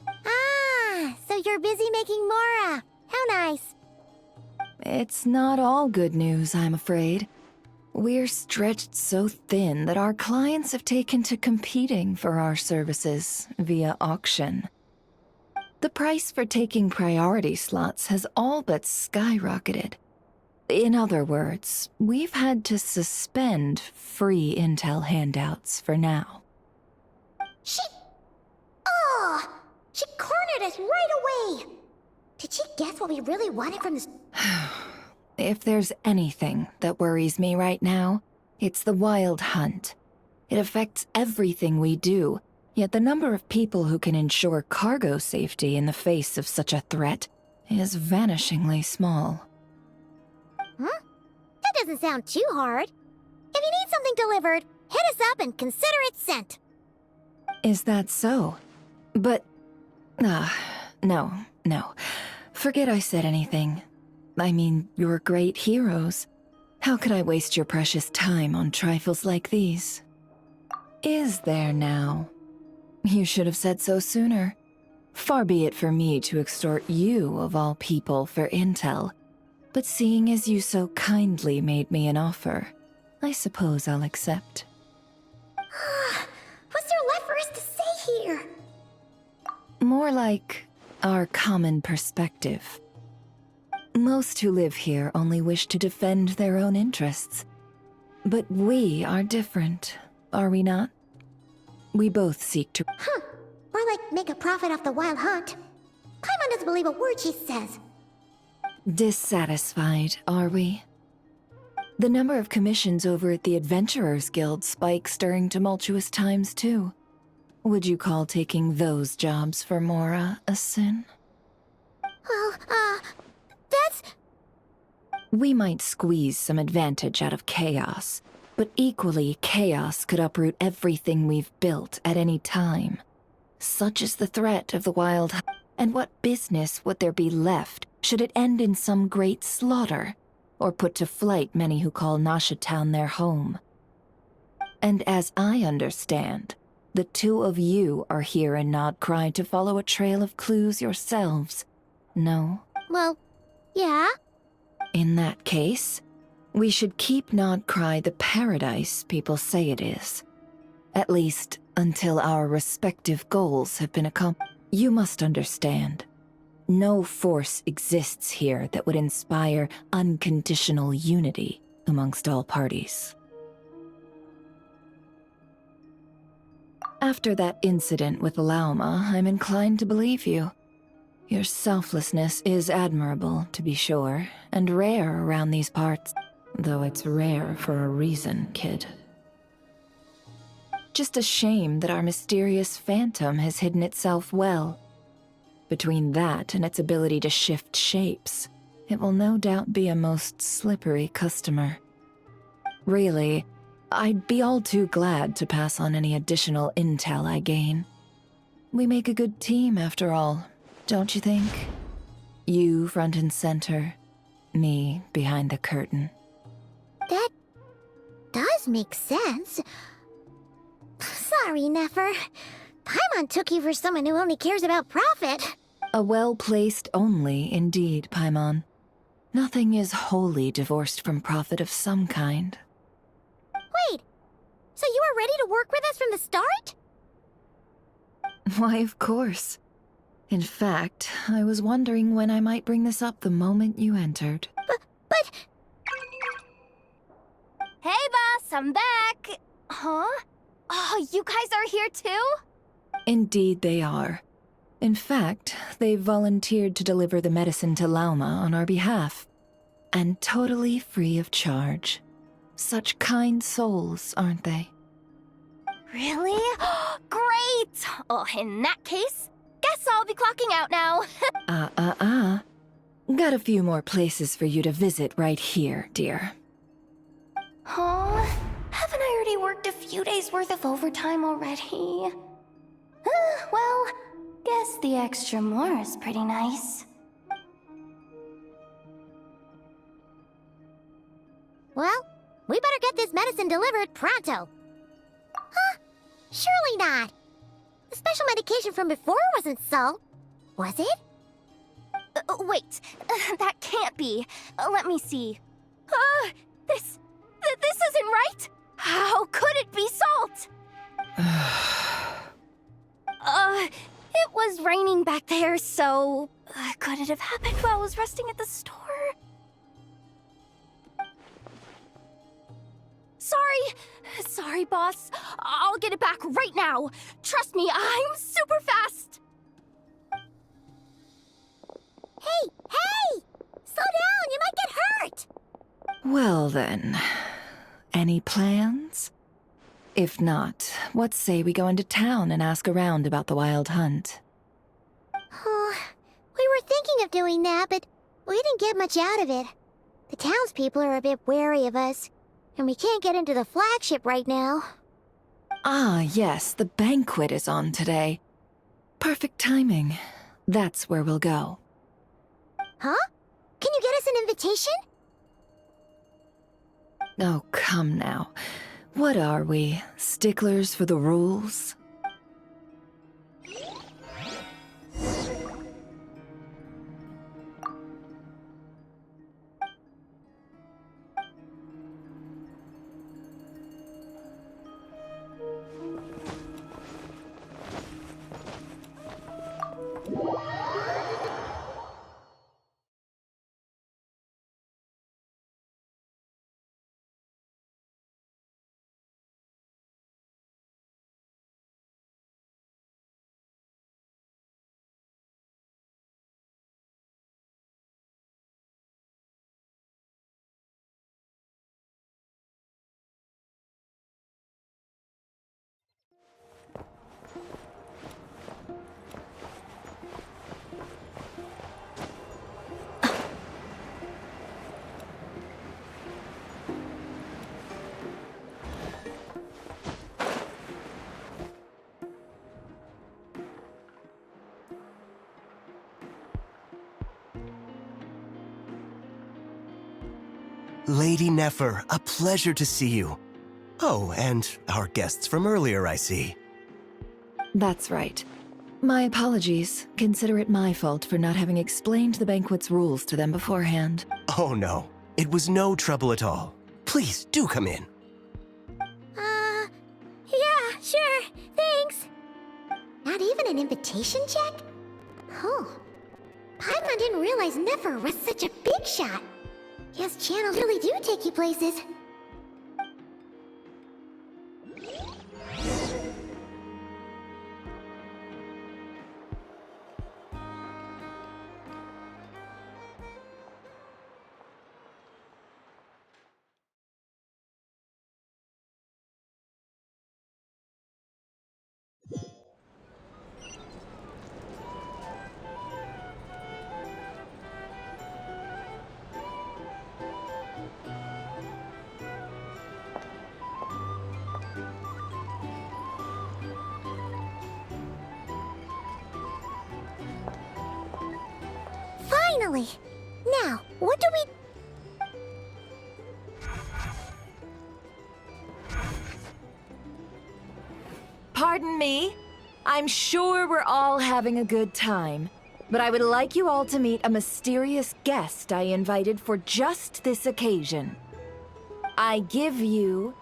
Ah, so you're busy making Mora. How nice. It's not all good news, I'm afraid. We're stretched so thin that our clients have taken to competing for our services via auction. The price for taking priority slots has all but skyrocketed. In other words, we've had to suspend free intel handouts for now. She cornered us right away! Did she guess what we really wanted from this? If there's anything that worries me right now, it's the wild hunt. It affects everything we do, yet the number of people who can ensure cargo safety in the face of such a threat is vanishingly small. Huh? That doesn't sound too hard. If you need something delivered, hit us up and consider it sent. Is that so? But... no. Forget I said anything. I mean, you're great heroes. How could I waste your precious time on trifles like these? Is there now? You should have said so sooner. Far be it for me to extort you, of all people, for intel. But seeing as you so kindly made me an offer, I suppose I'll accept. What's there left for us to say here? More like our common perspective. Most who live here only wish to defend their own interests. But we are different, are we not? We both seek to... More like make a profit off the wild hunt. Paimon doesn't believe a word she says. Dissatisfied, are we? The number of commissions over at the Adventurers Guild spikes during tumultuous times, too. Would you call taking those jobs for Mora a sin? Well, that's... We might squeeze some advantage out of chaos, but equally, chaos could uproot everything we've built at any time. Such is the threat of the wild hunt. And what business would there be left should it end in some great slaughter, or put to flight many who call Nasha Town their home? And as I understand, the two of you are here in Nodcry to follow a trail of clues yourselves, no? Well, yeah. In that case, we should keep Nodcry the paradise people say it is. At least, until our respective goals have been accomplished. You must understand. No force exists here that would inspire unconditional unity amongst all parties. After that incident with Lauma, I'm inclined to believe you. Your selflessness is admirable, to be sure, and rare around these parts. Though it's rare for a reason, kid. Just a shame that our mysterious phantom has hidden itself well. Between that and its ability to shift shapes, it will no doubt be a most slippery customer. Really, I'd be all too glad to pass on any additional intel I gain. We make a good team, after all, don't you think? You front and center, me behind the curtain. That does make sense. Sorry, Nefer. Paimon took you for someone who only cares about profit. A well-placed only, indeed, Paimon. Nothing is wholly divorced from profit of some kind. Wait, so you were ready to work with us from the start? Why, of course. In fact, I was wondering when I might bring this up the moment you entered. But I'm back. Huh? Oh, you guys are here too? Indeed they are. In fact, they've volunteered to deliver the medicine to Lauma on our behalf. And totally free of charge. Such kind souls, aren't they? Really? Great! Oh, in that case, guess I'll be clocking out now. Got a few more places for you to visit right here, dear. Huh? Haven't I already worked a few days worth of overtime already? Well, guess the extra more is pretty nice. Well, we better get this medicine delivered pronto. Huh? Surely not. The special medication from before wasn't salt, was it? Wait, that can't be. Let me see. This isn't right! How could it be salt? It was raining back there, so... could it have happened while I was resting at the store? Sorry, boss. I'll get it back right now. Trust me, I'm super fast. Hey! Slow down, you might get hurt! Well then, any plans? If not, what say we go into town and ask around about the wild hunt? Oh, we were thinking of doing that, but we didn't get much out of it. The townspeople are a bit wary of us, and we can't get into the flagship right now. Ah, yes, the banquet is on today. Perfect timing. That's where we'll go. Huh? Can you get us an invitation? Oh, come now. What are we, sticklers for the rules? Lady Nefer, a pleasure to see you. Oh, and our guests from earlier, I see. That's right. My apologies. Consider it my fault for not having explained the banquet's rules to them beforehand. Oh no, it was no trouble at all. Please, do come in. Yeah, sure, thanks. Not even an invitation check? Oh. Paimon didn't realize Nefer was such a big shot. Yes, channels really do take you places. Finally! Now, what do we... Pardon me? I'm sure we're all having a good time, but I would like you all to meet a mysterious guest I invited for just this occasion. I give you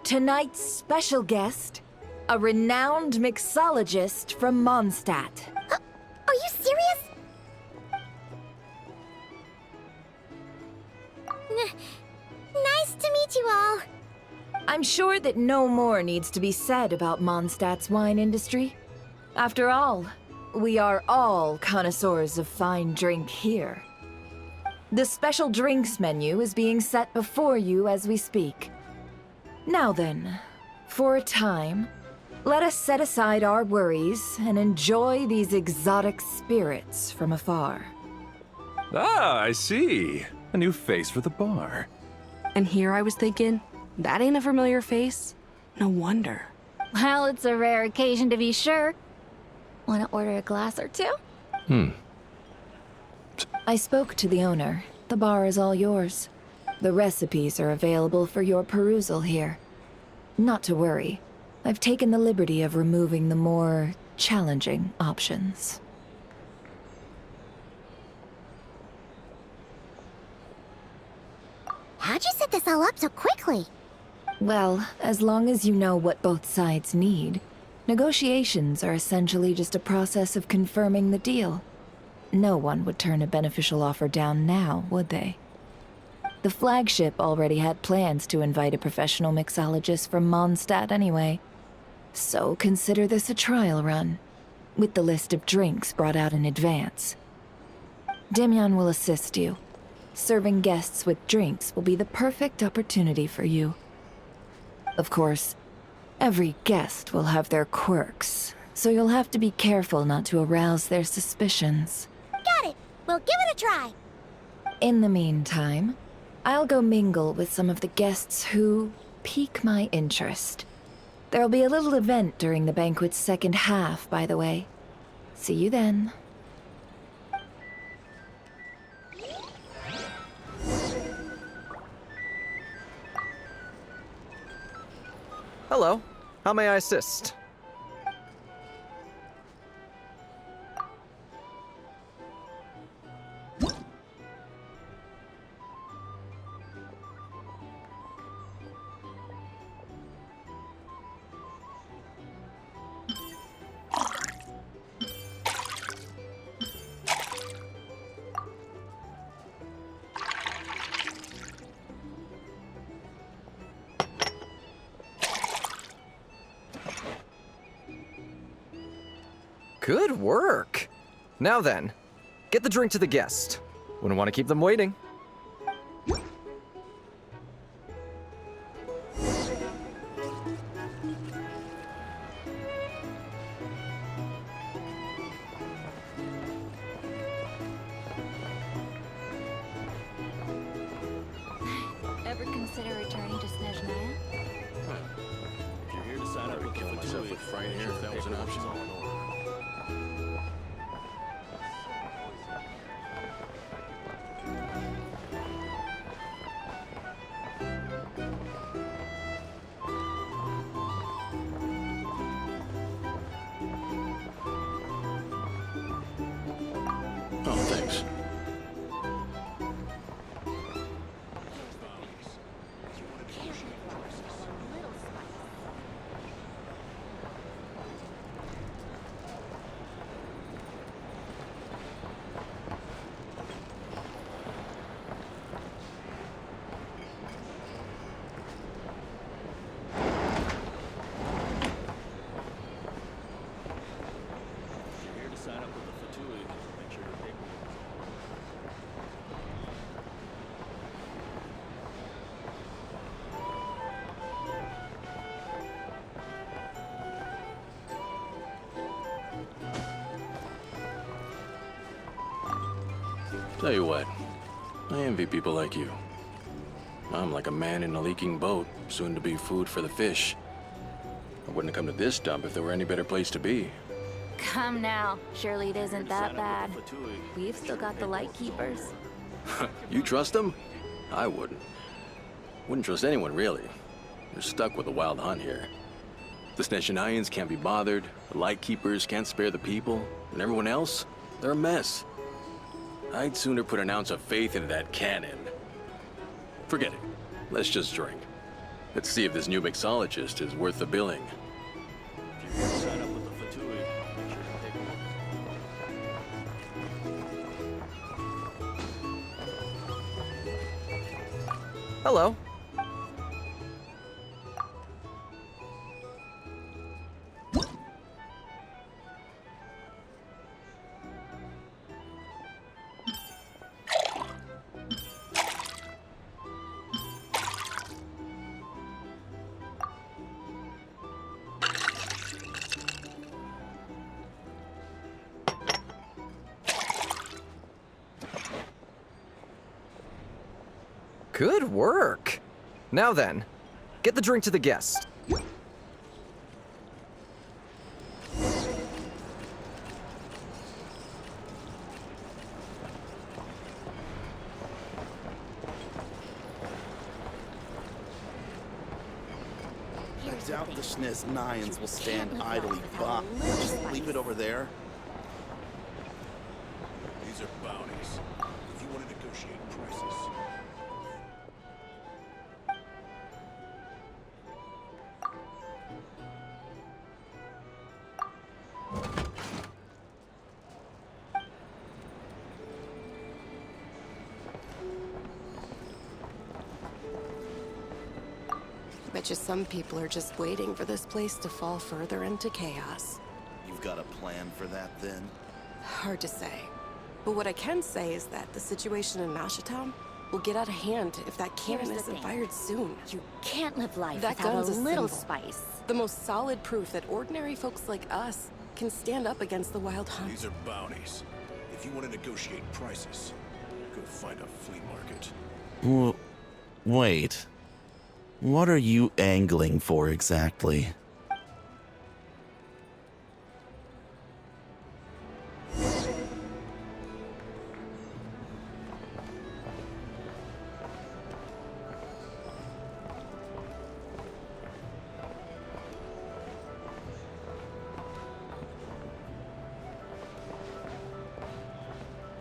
tonight's special guest, a renowned mixologist from Mondstadt. Are you serious? Nice to meet you all. I'm sure that no more needs to be said about Mondstadt's wine industry. After all, we are all connoisseurs of fine drink here. The special drinks menu is being set before you as we speak. Now then, for a time, let us set aside our worries and enjoy these exotic spirits from afar. Ah, I see. A new face for the bar. And here I was thinking, that ain't a familiar face. No wonder. Well, it's a rare occasion to be sure. Want to order a glass or two? I spoke to the owner. The bar is all yours. The recipes are available for your perusal here. Not to worry. I've taken the liberty of removing the more challenging options. How'd you set this all up so quickly? Well, as long as you know what both sides need, negotiations are essentially just a process of confirming the deal. No one would turn a beneficial offer down now, would they? The flagship already had plans to invite a professional mixologist from Mondstadt anyway. So consider this a trial run, with the list of drinks brought out in advance. Demyan will assist you. Serving guests with drinks will be the perfect opportunity for you. Of course, every guest will have their quirks, so you'll have to be careful not to arouse their suspicions. Got it. We'll give it a try. In the meantime, I'll go mingle with some of the guests who pique my interest. There'll be a little event during the banquet's second half, by the way. See you then. Hello. How may I assist? Good work! Now then, get the drink to the guest. Wouldn't want to keep them waiting. Ever consider returning to Snezhnaya? If you're here to sign up, killing myself with fright here if that was an option. Oh, thanks. Tell you what, I envy people like you. I'm like a man in a leaking boat, soon to be food for the fish. I wouldn't have come to this dump if there were any better place to be. Come now. Surely it isn't that bad. We've still got the light keepers. You trust them? I wouldn't. Wouldn't trust anyone, really. You're stuck with a wild hunt here. The Snezhnayans can't be bothered, the Lightkeepers can't spare the people, and everyone else, they're a mess. I'd sooner put an ounce of faith into that cannon. Forget it. Let's just drink. Let's see if this new mixologist is worth the billing. If you're here to sign up with the Fatui, make sure to take Hello. Good work. Now then, get the drink to the guest. I doubt the Schniz Nians will stand idly by. Just leave it over there. These are bounties. If you want to negotiate prices. Bet you some people are just waiting for this place to fall further into chaos. You've got a plan for that, then? Hard to say. But what I can say is that the situation in Nashatown will get out of hand if that cannon isn't fired soon. You can't live life that without gun's a little symbol. spice. The most solid proof that ordinary folks like us can stand up against the Wild Hunt. These are bounties. If you want to negotiate prices, go find a flea market. Wait. What are you angling for exactly?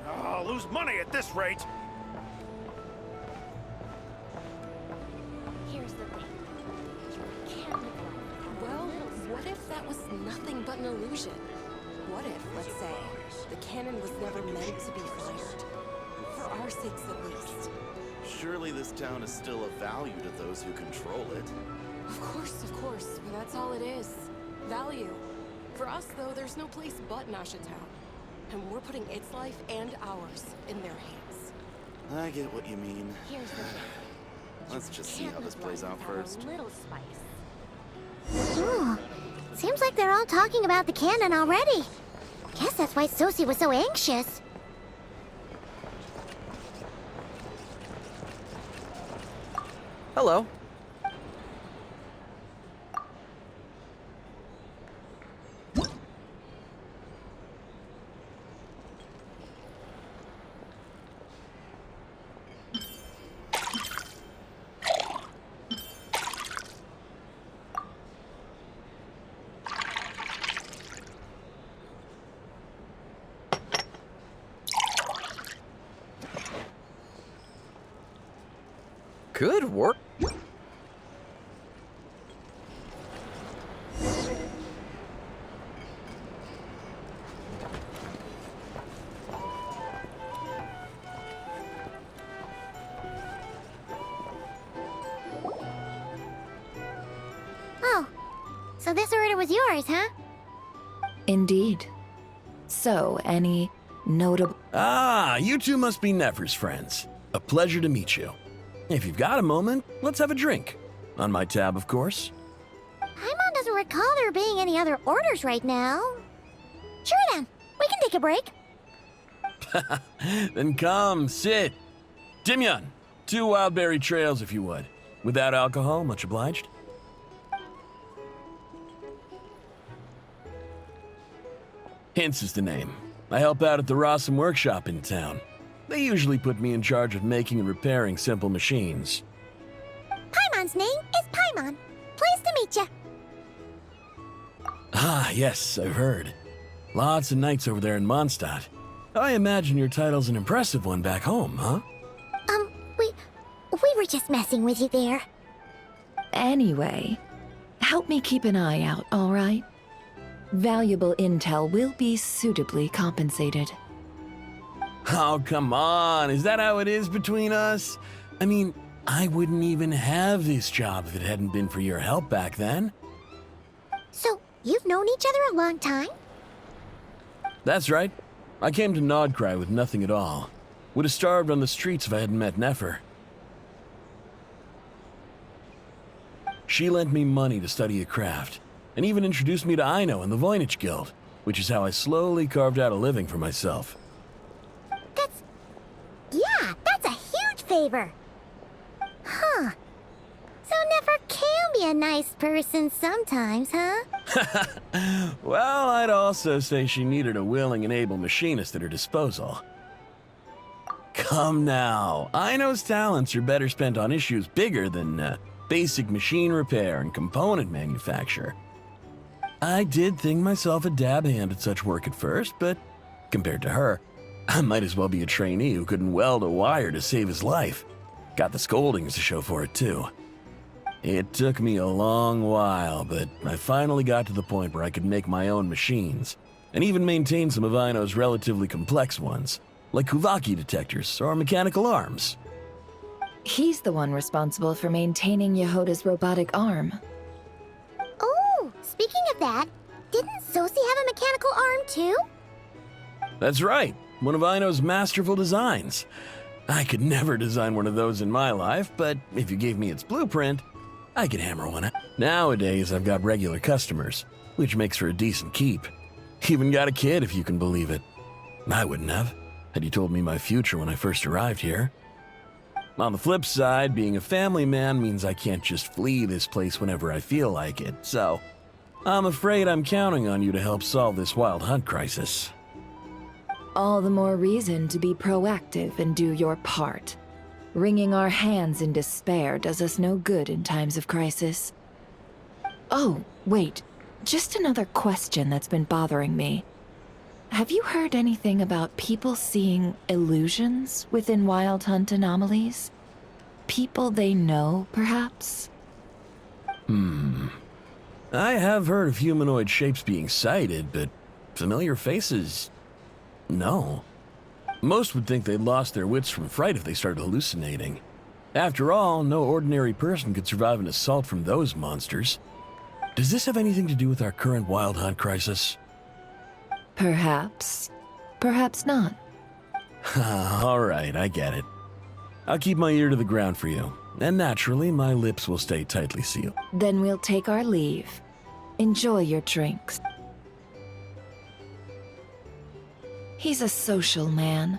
I'll lose money at this rate. Here's the thing. You can't live life without Well, a little spice. what if that was nothing but an illusion? What if, let's say, the cannon was never meant to be fired? For our sakes at least. Surely this town is still of value to those who control it. Of course, but that's all it is. Value. For us, though, there's no place but Nashatown. And we're putting its life and ours in their hands. I get what you mean. Here's the thing. Let's just see Can't how this live plays life out without first. a little spice. Ooh, seems like they're all talking about the cannon already. Guess that's why Sosie was so anxious. Hello. Good work. Oh, so this order was yours, huh? Indeed. So, any notable... Ah, you two must be Nefer's friends. A pleasure to meet you. If you've got a moment, let's have a drink. On my tab, of course. Paimon doesn't recall there being any other orders right now. Sure then, we can take a break. Then come, sit. Dimyon, 2 wildberry trails if you would. Without alcohol, much obliged. Hints is the name. I help out at the Rossum workshop in town. They usually put me in charge of making and repairing simple machines. Paimon's name is Paimon. Pleased to meet you. Ah, yes, I've heard. Lots of nights over there in Mondstadt. I imagine your title's an impressive one back home, huh? We were just messing with you there. Anyway, help me keep an eye out, all right? Valuable intel will be suitably compensated. Oh, come on. Is that how it is between us? I mean, I wouldn't even have this job if it hadn't been for your help back then. So, you've known each other a long time? That's right. I came to Nodcry with nothing at all. Would have starved on the streets if I hadn't met Nefer. She lent me money to study a craft, and even introduced me to Aino and the Voynich Guild, which is how I slowly carved out a living for myself. That's a huge favor. be a nice person sometimes, huh? Well, I'd also say she needed a willing and able machinist at her disposal. Come now, Aino's talents are better spent on issues bigger than basic machine repair and component manufacture. I did think myself a dab hand at such work at first, but compared to her, I might as well be a trainee who couldn't weld a wire to save his life. Got the scoldings to show for it, too. It took me a long while, but I finally got to the point where I could make my own machines, and even maintain some of Aino's relatively complex ones, like Kuvaki detectors or mechanical arms. He's the one responsible for maintaining Yehoda's robotic arm. Oh, speaking of that, didn't Sosi have a mechanical arm too? That's right, one of Aino's masterful designs. I could never design one of those in my life, but if you gave me its blueprint, I could hammer one out. Nowadays, I've got regular customers, which makes for a decent keep. Even got a kid, if you can believe it. I wouldn't have, had you told me my future when I first arrived here. On the flip side, being a family man means I can't just flee this place whenever I feel like it, so I'm afraid I'm counting on you to help solve this wild hunt crisis. All the more reason to be proactive and do your part. Wringing our hands in despair does us no good in times of crisis. Oh, wait. Just another question that's been bothering me. Have you heard anything about people seeing illusions within Wild Hunt anomalies? People they know, perhaps? I have heard of humanoid shapes being sighted, but familiar faces... no. Most would think they'd lost their wits from fright if they started hallucinating. After all, no ordinary person could survive an assault from those monsters. Does this have anything to do with our current Wild Hunt crisis? Perhaps. Perhaps not. All right, I get it. I'll keep my ear to the ground for you, and naturally, my lips will stay tightly sealed. Then we'll take our leave. Enjoy your drinks. He's a social man.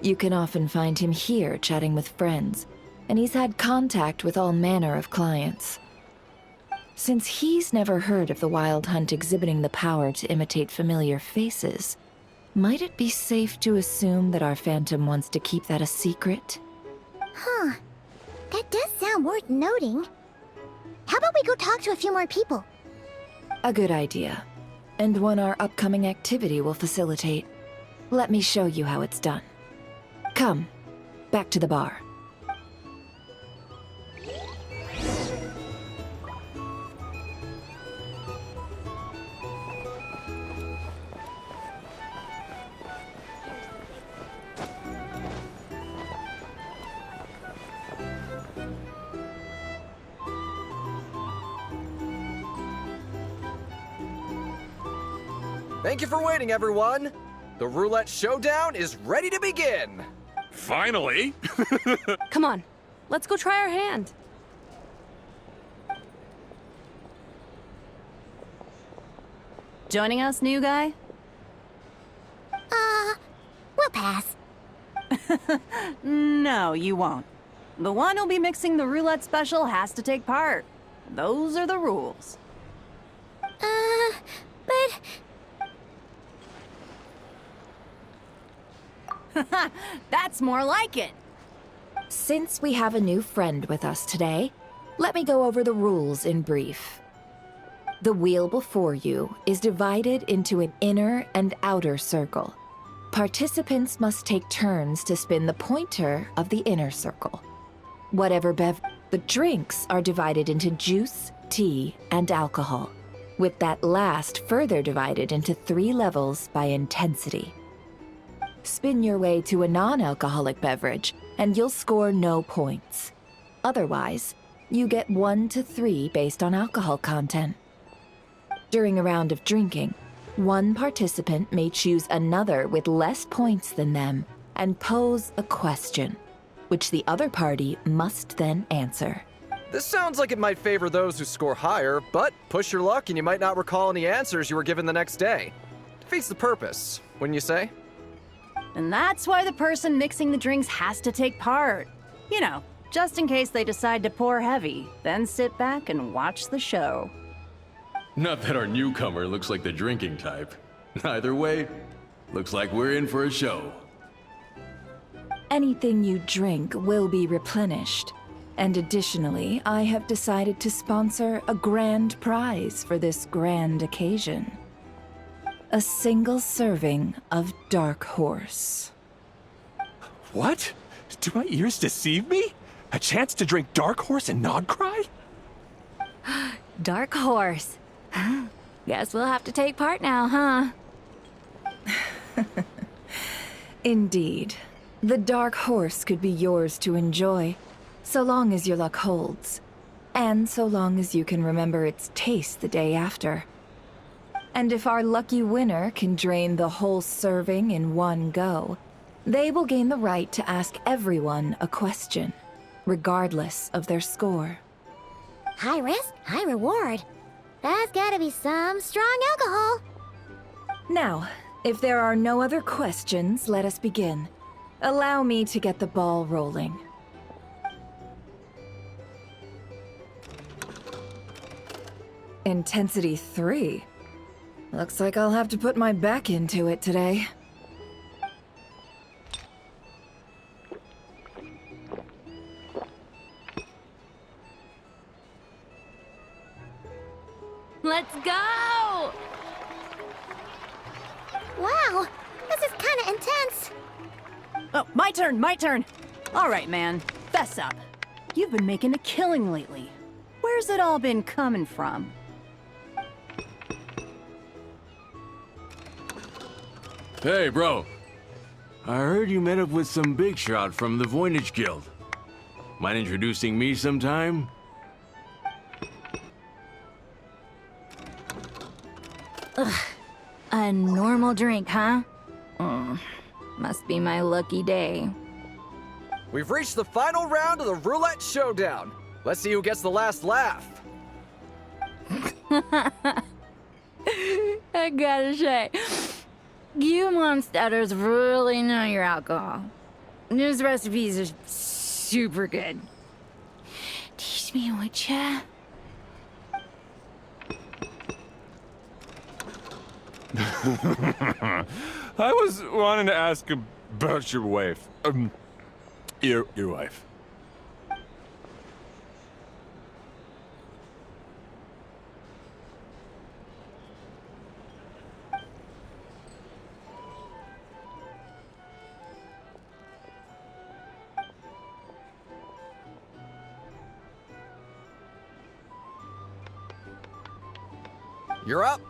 You can often find him here chatting with friends, and he's had contact with all manner of clients. Since he's never heard of the Wild Hunt exhibiting the power to imitate familiar faces, might it be safe to assume that our Phantom wants to keep that a secret? Huh. That does sound worth noting. How about we go talk to a few more people? A good idea. And one our upcoming activity will facilitate. Let me show you how it's done. Come, back to the bar. Thank you for waiting, everyone. The roulette showdown is ready to begin. Finally! Come on, let's go try our hand. Joining us, new guy? We'll pass. No, you won't. The one who'll be mixing the roulette special has to take part. Those are the rules. But... That's more like it. Since we have a new friend with us today, let me go over the rules in brief. The wheel before you is divided into an inner and outer circle. Participants must take turns to spin the pointer of the inner circle. The drinks are divided into juice, tea, and alcohol, with that last further divided into 3 levels by intensity. Spin your way to a non-alcoholic beverage, and you'll score no points. Otherwise, you get 1 to 3 based on alcohol content. During a round of drinking, one participant may choose another with less points than them and pose a question, which the other party must then answer. This sounds like it might favor those who score higher, but push your luck and you might not recall any answers you were given the next day. Defeats the purpose, wouldn't you say? And that's why the person mixing the drinks has to take part. You know, just in case they decide to pour heavy, then sit back and watch the show. Not that our newcomer looks like the drinking type. Either way, looks like we're in for a show. Anything you drink will be replenished. And additionally, I have decided to sponsor a grand prize for this grand occasion. A single serving of Dark Horse. What? Do my ears deceive me? A chance to drink Dark Horse and not cry? Dark Horse. Guess we'll have to take part now, huh? Indeed. The Dark Horse could be yours to enjoy, so long as your luck holds. And so long as you can remember its taste the day after. And if our lucky winner can drain the whole serving in one go, they will gain the right to ask everyone a question, regardless of their score. High risk, high reward. That's gotta be some strong alcohol. Now, if there are no other questions, let us begin. Allow me to get the ball rolling. Intensity 3. Looks like I'll have to put my back into it today. Let's go! Wow, this is kinda intense. Oh, my turn! All right, man, fess up. You've been making a killing lately. Where's it all been coming from? Hey, bro. I heard you met up with some big shot from the Voynich Guild. Mind introducing me sometime? Ugh. A normal drink, huh? Must be my lucky day. We've reached the final round of the roulette showdown. Let's see who gets the last laugh. I gotta say, you monsters really know your alcohol. These recipes are super good. Teach me, would ya? I was wanting to ask about your wife. Your wife. You're up.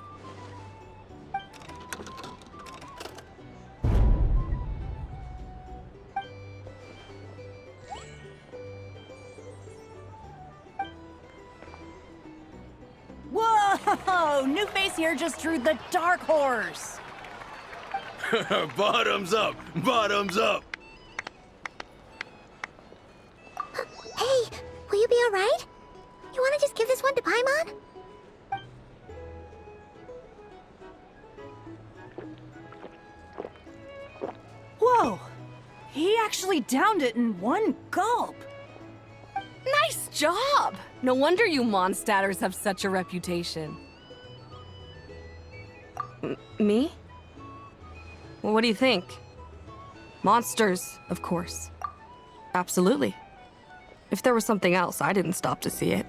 Whoa! New face here just drew the Dark Horse. Bottoms up! Bottoms up! Hey, will you be alright? You wanna just give this one to Paimon? Whoa! He actually downed it in one gulp. Nice job! No wonder you Mondstadters have such a reputation. Me? Well, what do you think? Monsters, of course. Absolutely. If there was something else, I didn't stop to see it.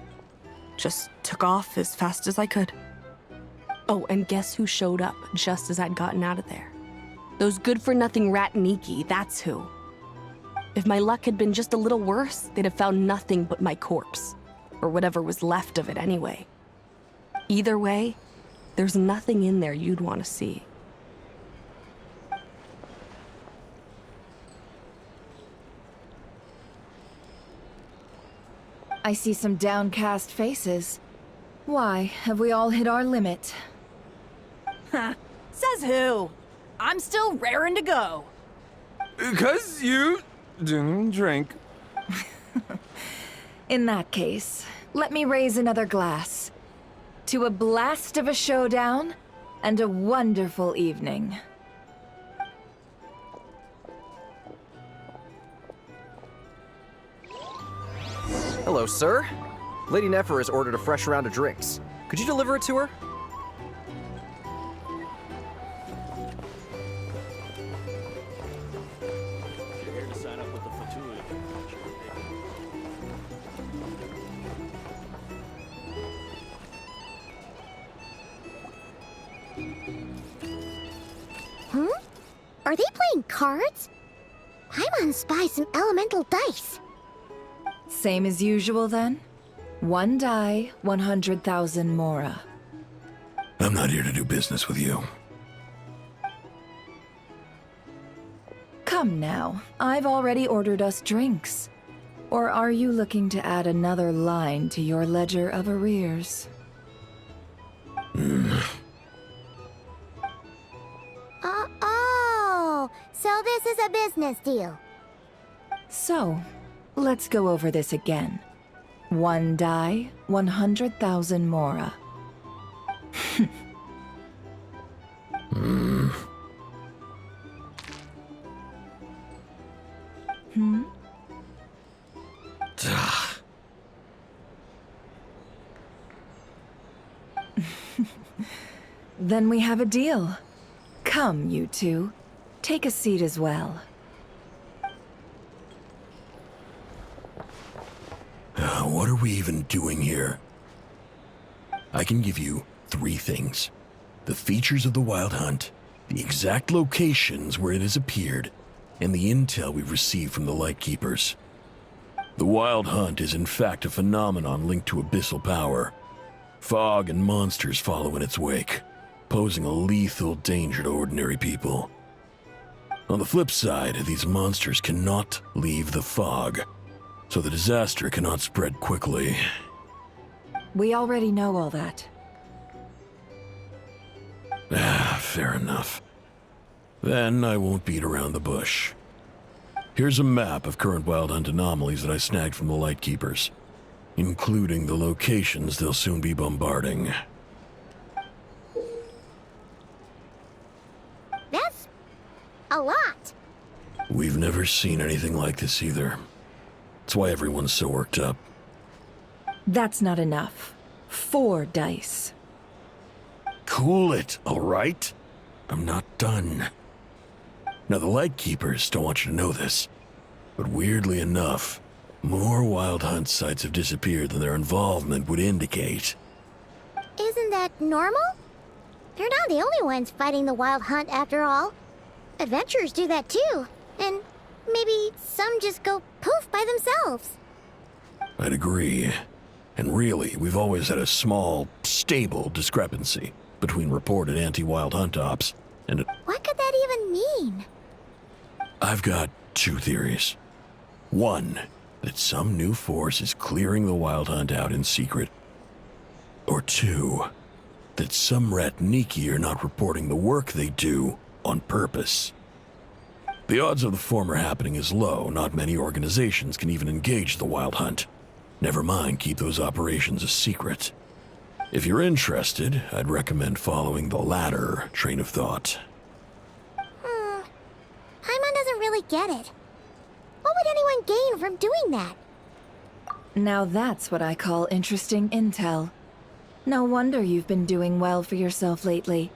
Just took off as fast as I could. Oh, and guess who showed up just as I'd gotten out of there? Those good-for-nothing Ratniki, that's who. If my luck had been just a little worse, they'd have found nothing but my corpse. Or whatever was left of it anyway. Either way, there's nothing in there you'd want to see. I see some downcast faces. Why, have we all hit our limit? Huh. Says who? I'm still raring to go. 'Cause you didn't drink. In that case, let me raise another glass. To a blast of a showdown and a wonderful evening. Hello, sir. Lady Nefer has ordered a fresh round of drinks. Could you deliver it to her? If you're here to sign up with the Fatui, Hmm? Are they playing cards? I'm gonna spy some elemental dice. Same as usual then? 1 die, 100,000 mora. I'm not here to do business with you. Come now, I've already ordered us drinks. Or are you looking to add another line to your ledger of arrears? Oh, so this is a business deal. So, let's go over this again. 1 die, 100,000 mora. Hmm? Then we have a deal. Come, you two. Take a seat as well. What are we even doing here? I can give you 3 things. The features of the Wild Hunt, the exact locations where it has appeared, and the intel we've received from the Lightkeepers. The Wild Hunt is in fact a phenomenon linked to abyssal power. Fog and monsters follow in its wake, posing a lethal danger to ordinary people. On the flip side, these monsters cannot leave the fog, so the disaster cannot spread quickly. We already know all that. Fair enough. Then I won't beat around the bush. Here's a map of current Wild Hunt anomalies that I snagged from the Lightkeepers, including the locations they'll soon be bombarding. That's a lot. We've never seen anything like this either. That's why everyone's so worked up. That's not enough. 4 dice. Cool it, all right? I'm not done. Now, the Lightkeepers don't want you to know this, but weirdly enough, more Wild Hunt sites have disappeared than their involvement would indicate. Isn't that normal? They're not the only ones fighting the Wild Hunt after all. Adventurers do that too. And maybe some just go poof by themselves. I'd agree. And really, we've always had a small, stable discrepancy between reported anti-Wild Hunt ops and... What could that even mean? I've got 2 theories. 1, that some new force is clearing the Wild Hunt out in secret. Or 2, that some Ratniki are not reporting the work they do on purpose. The odds of the former happening is low. Not many organizations can even engage the Wild Hunt. Never mind keep those operations a secret. If you're interested, I'd recommend following the latter train of thought. Paimon doesn't really get it. What would anyone gain from doing that? Now that's what I call interesting intel. No wonder you've been doing well for yourself lately.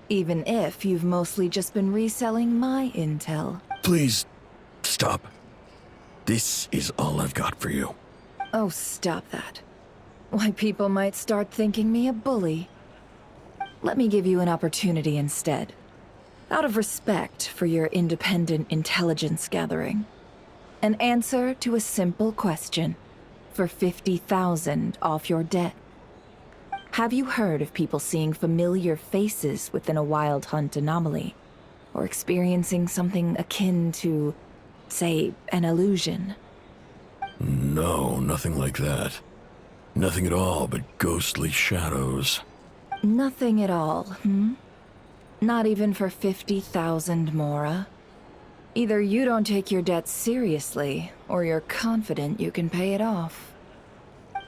Even if you've mostly just been reselling my intel. Please, stop. This is all I've got for you. Oh, stop that. Why, people might start thinking me a bully. Let me give you an opportunity instead. Out of respect for your independent intelligence gathering. An answer to a simple question for 50,000 off your debt. Have you heard of people seeing familiar faces within a Wild Hunt anomaly? Or experiencing something akin to, say, an illusion? No, nothing like that. Nothing at all but ghostly shadows. Nothing at all, hmm? Not even for 50,000 mora? Either you don't take your debt seriously, or you're confident you can pay it off.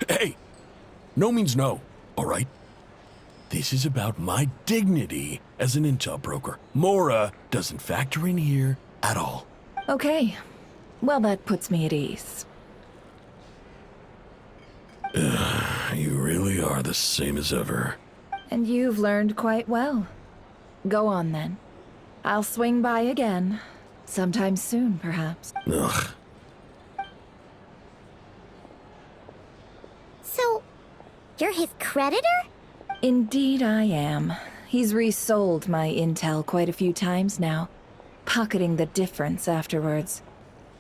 Hey! No means no, all right? This is about my dignity as an intel broker. Mora doesn't factor in here at all. Okay. Well, that puts me at ease. are the same as ever. And you've learned quite well. Go on then. I'll swing by again. Sometime soon, perhaps. Ugh. So, you're his creditor? Indeed I am. He's resold my intel quite a few times now, pocketing the difference afterwards.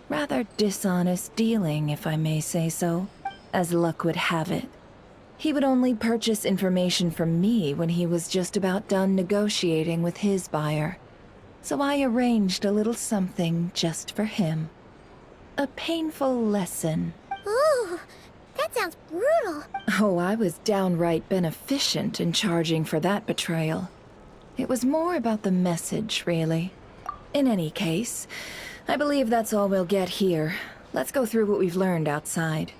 Rather dishonest dealing, if I may say so, as luck would have it. He would only purchase information from me when he was just about done negotiating with his buyer. So I arranged a little something just for him. A painful lesson. Ooh, that sounds brutal. Oh, I was downright beneficent in charging for that betrayal. It was more about the message, really. In any case, I believe that's all we'll get here. Let's go through what we've learned outside.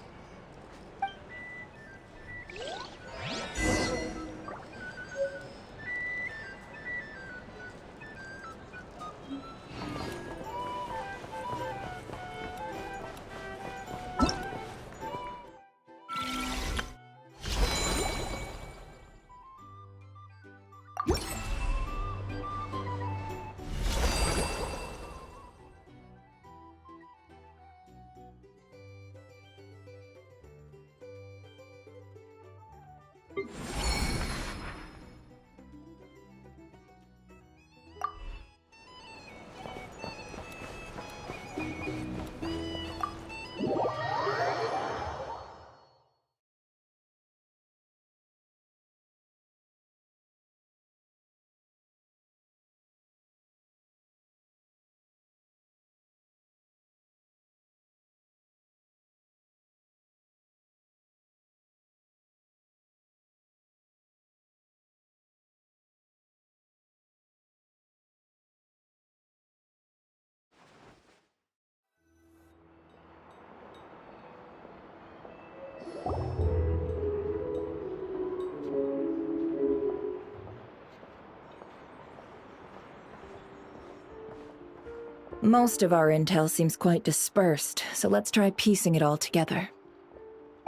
Most of our intel seems quite dispersed, so let's try piecing it all together.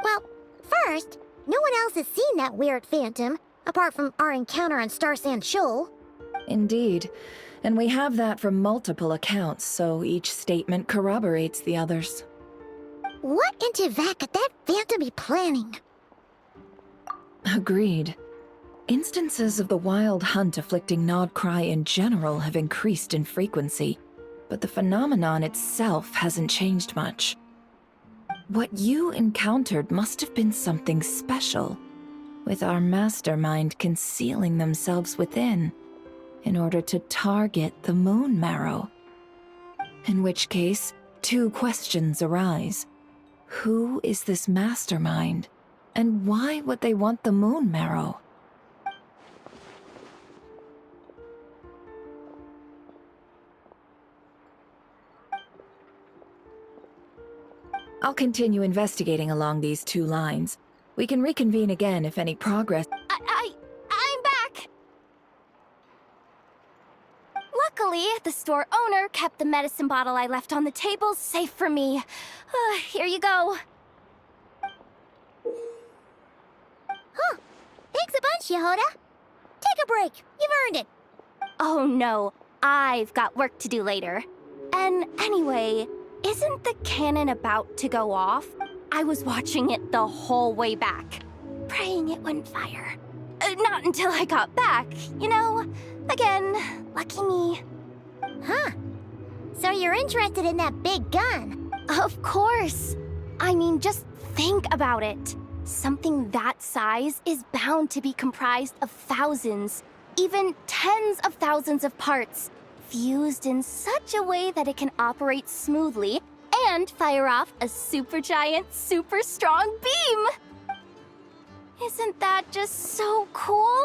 Well, first, no one else has seen that weird phantom, apart from our encounter on Star Sand Shoal. Indeed. And we have that from multiple accounts, so each statement corroborates the others. What in Teyvat could that phantom be planning? Agreed. Instances of the wild hunt afflicting Nodcry in general have increased in frequency, but the phenomenon itself hasn't changed much. What you encountered must have been something special, with our mastermind concealing themselves within, in order to target the Moon Marrow. In which case, two questions arise. Who is this mastermind, and why would they want the Moon Marrow? I'll continue investigating along these two lines. We can reconvene again if any progress— I'm back! Luckily, the store owner kept the medicine bottle I left on the table safe for me. Here you go. Huh. Thanks a bunch, Yehoda. Take a break. You've earned it. Oh no, I've got work to do later. And anyway, isn't the cannon about to go off? I was watching it the whole way back, praying it wouldn't fire. Not until I got back, you know? Again, lucky me. Huh. So you're interested in that big gun? Of course. I mean, just think about it. Something that size is bound to be comprised of thousands, even tens of thousands of parts, fused in such a way that it can operate smoothly and fire off a supergiant, super strong beam! Isn't that just so cool?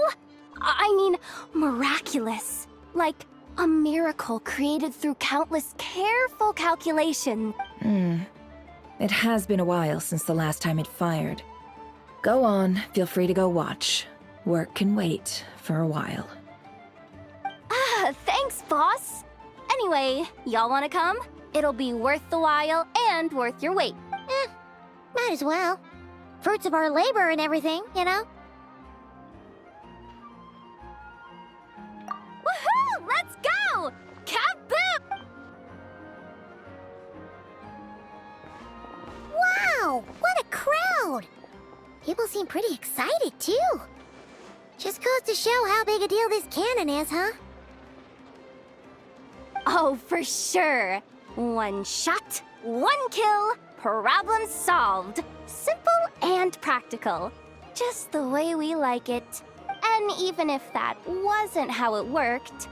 I mean, miraculous. Like a miracle created through countless careful calculation. It has been a while since the last time it fired. Go on, feel free to go watch. Work can wait for a while. Thanks, boss. Anyway, y'all wanna come? It'll be worth the while and worth your wait. Might as well. Fruits of our labor and everything, you know? People seem pretty excited, too. Just goes to show how big a deal this cannon is, huh? Oh, for sure. One shot, one kill, problem solved. Simple and practical. Just the way we like it. And even if that wasn't how it worked,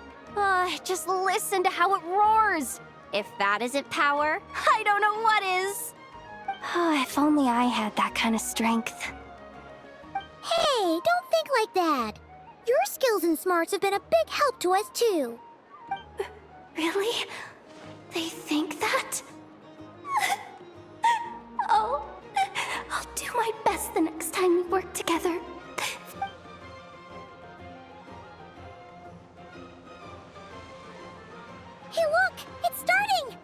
just listen to how it roars. If that isn't power, I don't know what is. If only I had that kind of strength. Hey, don't think like that. Your skills and smarts have been a big help to us, too. Really? They think that? Oh, I'll do my best the next time we work together. Hey, look! It's starting!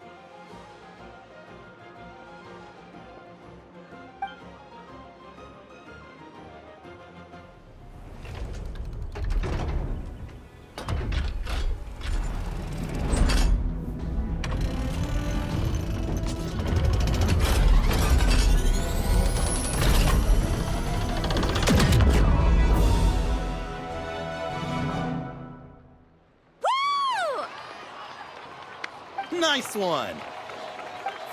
Nice one!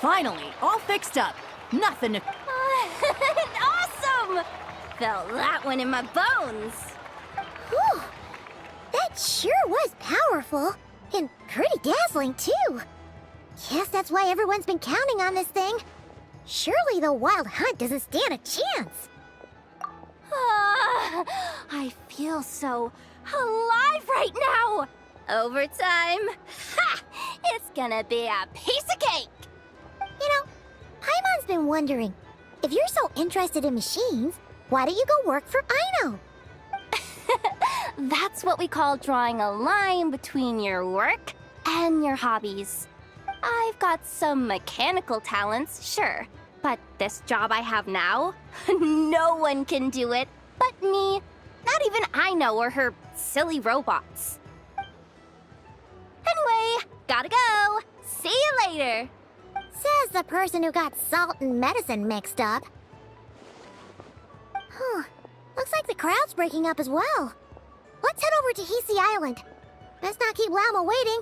Finally, all fixed up. Nothing to... Awesome! Felt that one in my bones. Whew! That sure was powerful. And pretty dazzling, too. Guess that's why everyone's been counting on this thing. Surely the Wild Hunt doesn't stand a chance. I feel so alive right now. Overtime. Ha! It's gonna be a piece of cake. You know, Paimon's been wondering, if you're so interested in machines, why don't you go work for Aino? That's what we call drawing a line between your work and your hobbies. I've got some mechanical talents, sure, but this job I have now, no one can do it but me. Not even Aino or her silly robots. Anyway, gotta go. See you later. Says the person who got salt and medicine mixed up. Huh. Looks like the crowd's breaking up as well. Let's head over to Hisi Island. Best not keep Lama waiting.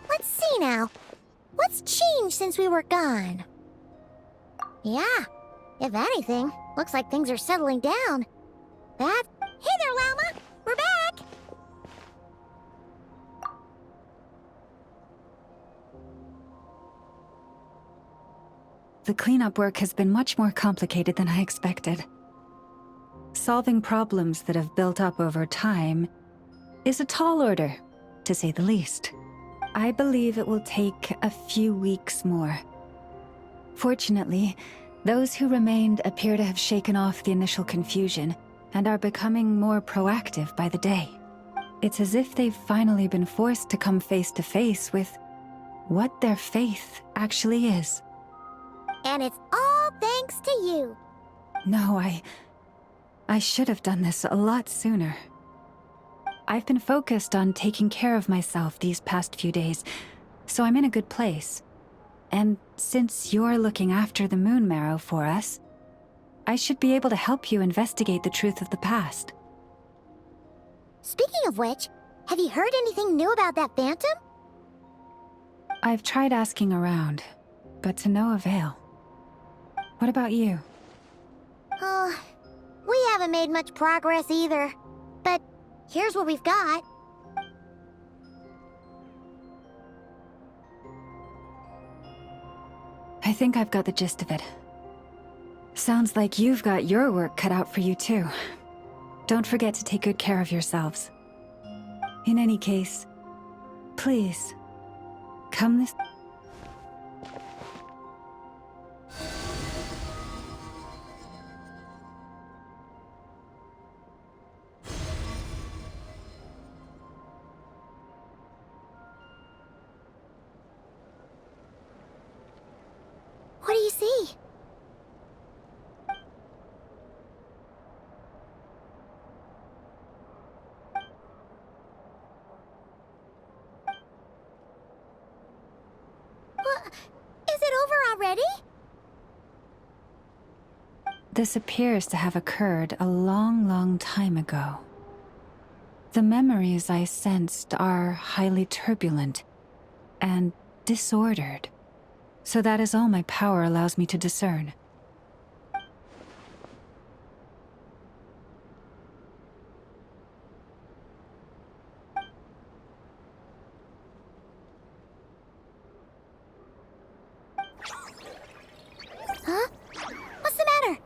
Let's see now. What's changed since we were gone? Yeah, if anything, looks like things are settling down. That... Hey there, Llama! We're back! the cleanup work has been much more complicated than I expected. Solving problems that have built up over time is a tall order, to say the least. I believe it will take a few weeks more. Fortunately, those who remained appear to have shaken off the initial confusion and are becoming more proactive by the day. It's as if they've finally been forced to come face to face with what their faith actually is. And it's all thanks to you. No, I should have done this a lot sooner. I've been focused on taking care of myself these past few days, so I'm in a good place. And since you're looking after the Moon Marrow for us, I should be able to help you investigate the truth of the past. Speaking of which, have you heard anything new about that phantom? I've tried asking around, but to no avail. What about you? Oh, we haven't made much progress either. But here's what we've got. I think I've got the gist of it. Sounds like you've got your work cut out for you too. Don't forget to take good care of yourselves. In any case, please, come this... What do you see? What? Is it over already? This appears to have occurred a long, long time ago. The memories I sensed are highly turbulent and disordered. So that is all my power allows me to discern. Huh? What's the matter?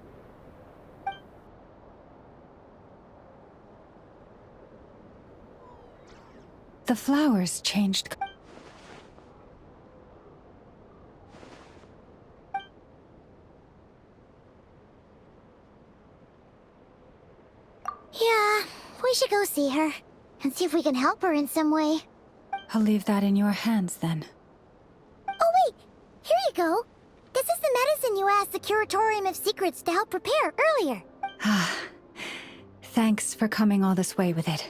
The flowers changed. Yeah, we should go see her and see if we can help her in some way. I'll leave that in your hands then. Oh wait, here you go. This is the medicine you asked the Curatorium of Secrets to help prepare earlier. Thanks for coming all this way with it.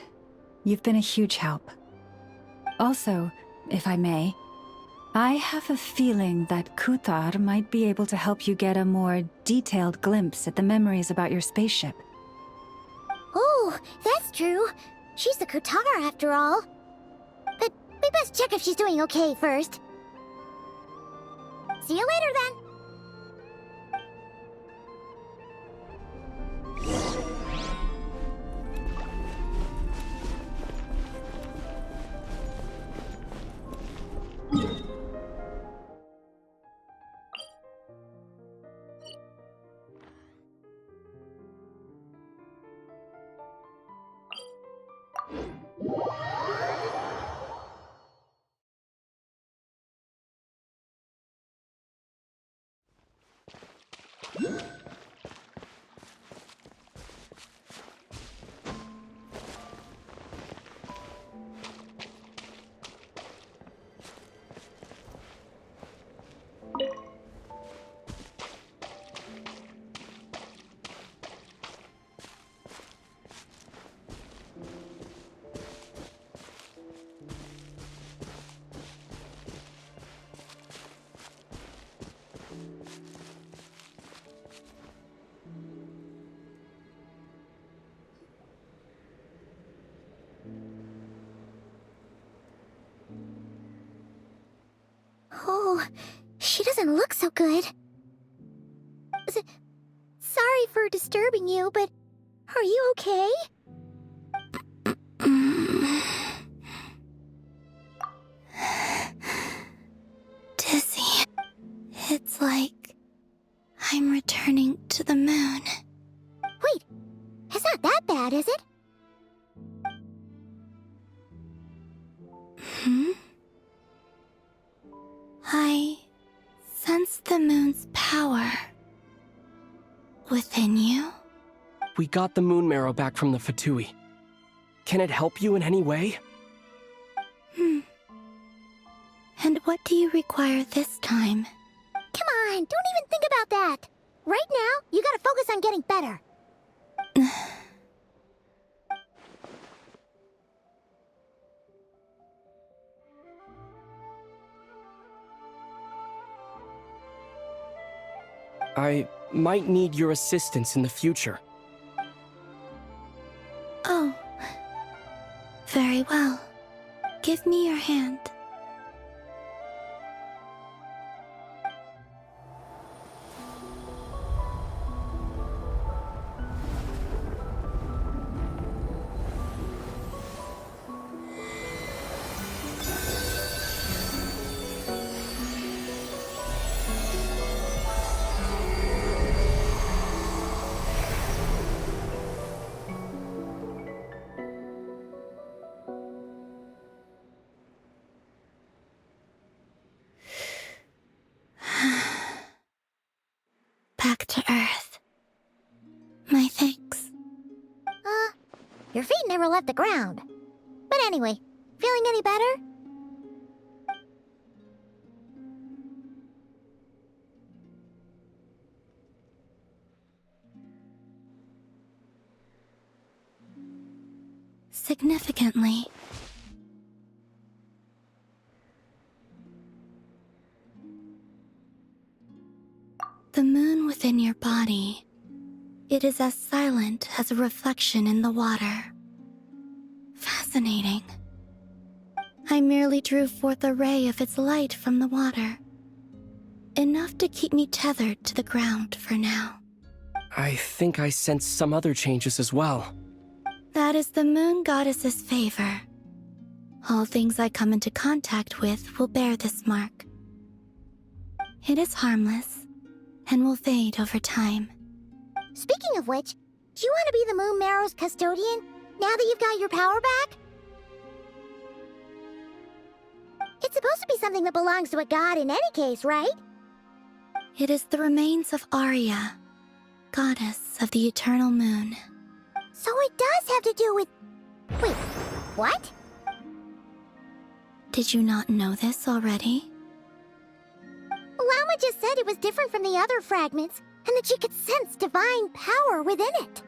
You've been a huge help. Also, if I may, I have a feeling that Kuthar might be able to help you get a more detailed glimpse at the memories about your spaceship. Oh, that's true. She's the Kutara after all. But we best check if she's doing okay first. See you later then. Oh, she doesn't look so good. Sorry for disturbing you, but are you okay? Dizzy. It's like I'm returning to the moon. Wait, it's not that bad, is it? I sense the moon's power within you. We got the moon marrow back from the Fatui. Can it help you in any way? And what do you require this time? Come on, don't even think about that. Right now, you gotta focus on getting better. I might need your assistance in the future. Oh. Very well. Give me your hand. Back to Earth. My thanks. Your feet never left the ground. But anyway, feeling any better? Significantly, the moon within your body, it is as silent as a reflection in the water. Fascinating. I merely drew forth a ray of its light from the water. Enough to keep me tethered to the ground for now. I think I sense some other changes as well. That is the moon goddess's favor. All things I come into contact with will bear this mark. It is harmless and will fade over time. Speaking of which, do you want to be the moon marrow's custodian now that you've got your power back? It's supposed to be something that belongs to a god in any case, right? It is the remains of Arya, goddess of the eternal moon. So it does have to do with... Wait, what? Did you not know this already? Lama just said it was different from the other fragments, and that she could sense divine power within it.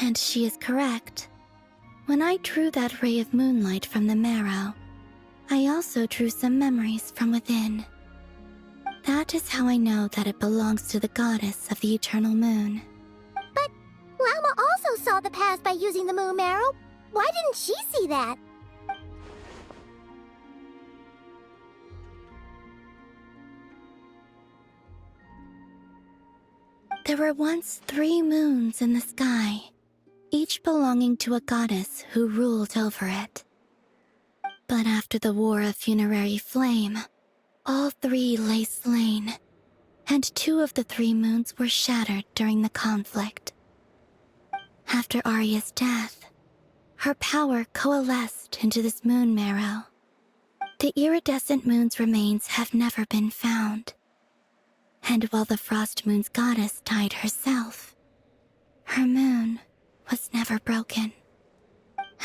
And she is correct. When I drew that ray of moonlight from the marrow, I also drew some memories from within. That is how I know that it belongs to the goddess of the eternal moon. But Lama also saw the past by using the moon marrow. Why didn't she see that? There were once 3 moons in the sky, each belonging to a goddess who ruled over it. But after the War of Funerary Flame, all 3 lay slain, and 2 of the 3 moons were shattered during the conflict. After Arya's death, her power coalesced into this moon marrow. The iridescent moon's remains have never been found. And while the Frost Moon's goddess died herself, her moon was never broken.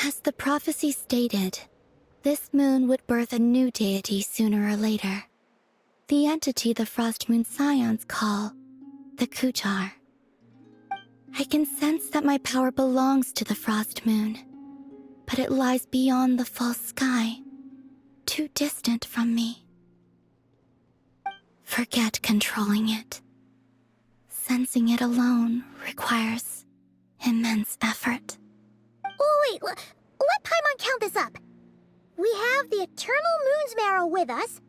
As the prophecy stated, this moon would birth a new deity sooner or later. The entity the Frost Moon Scions call the Kuchar. I can sense that my power belongs to the Frost Moon, but it lies beyond the false sky, too distant from me. Forget controlling it. Sensing it alone requires immense effort. Oh wait, let Paimon count this up. We have the Eternal Moon's marrow with us.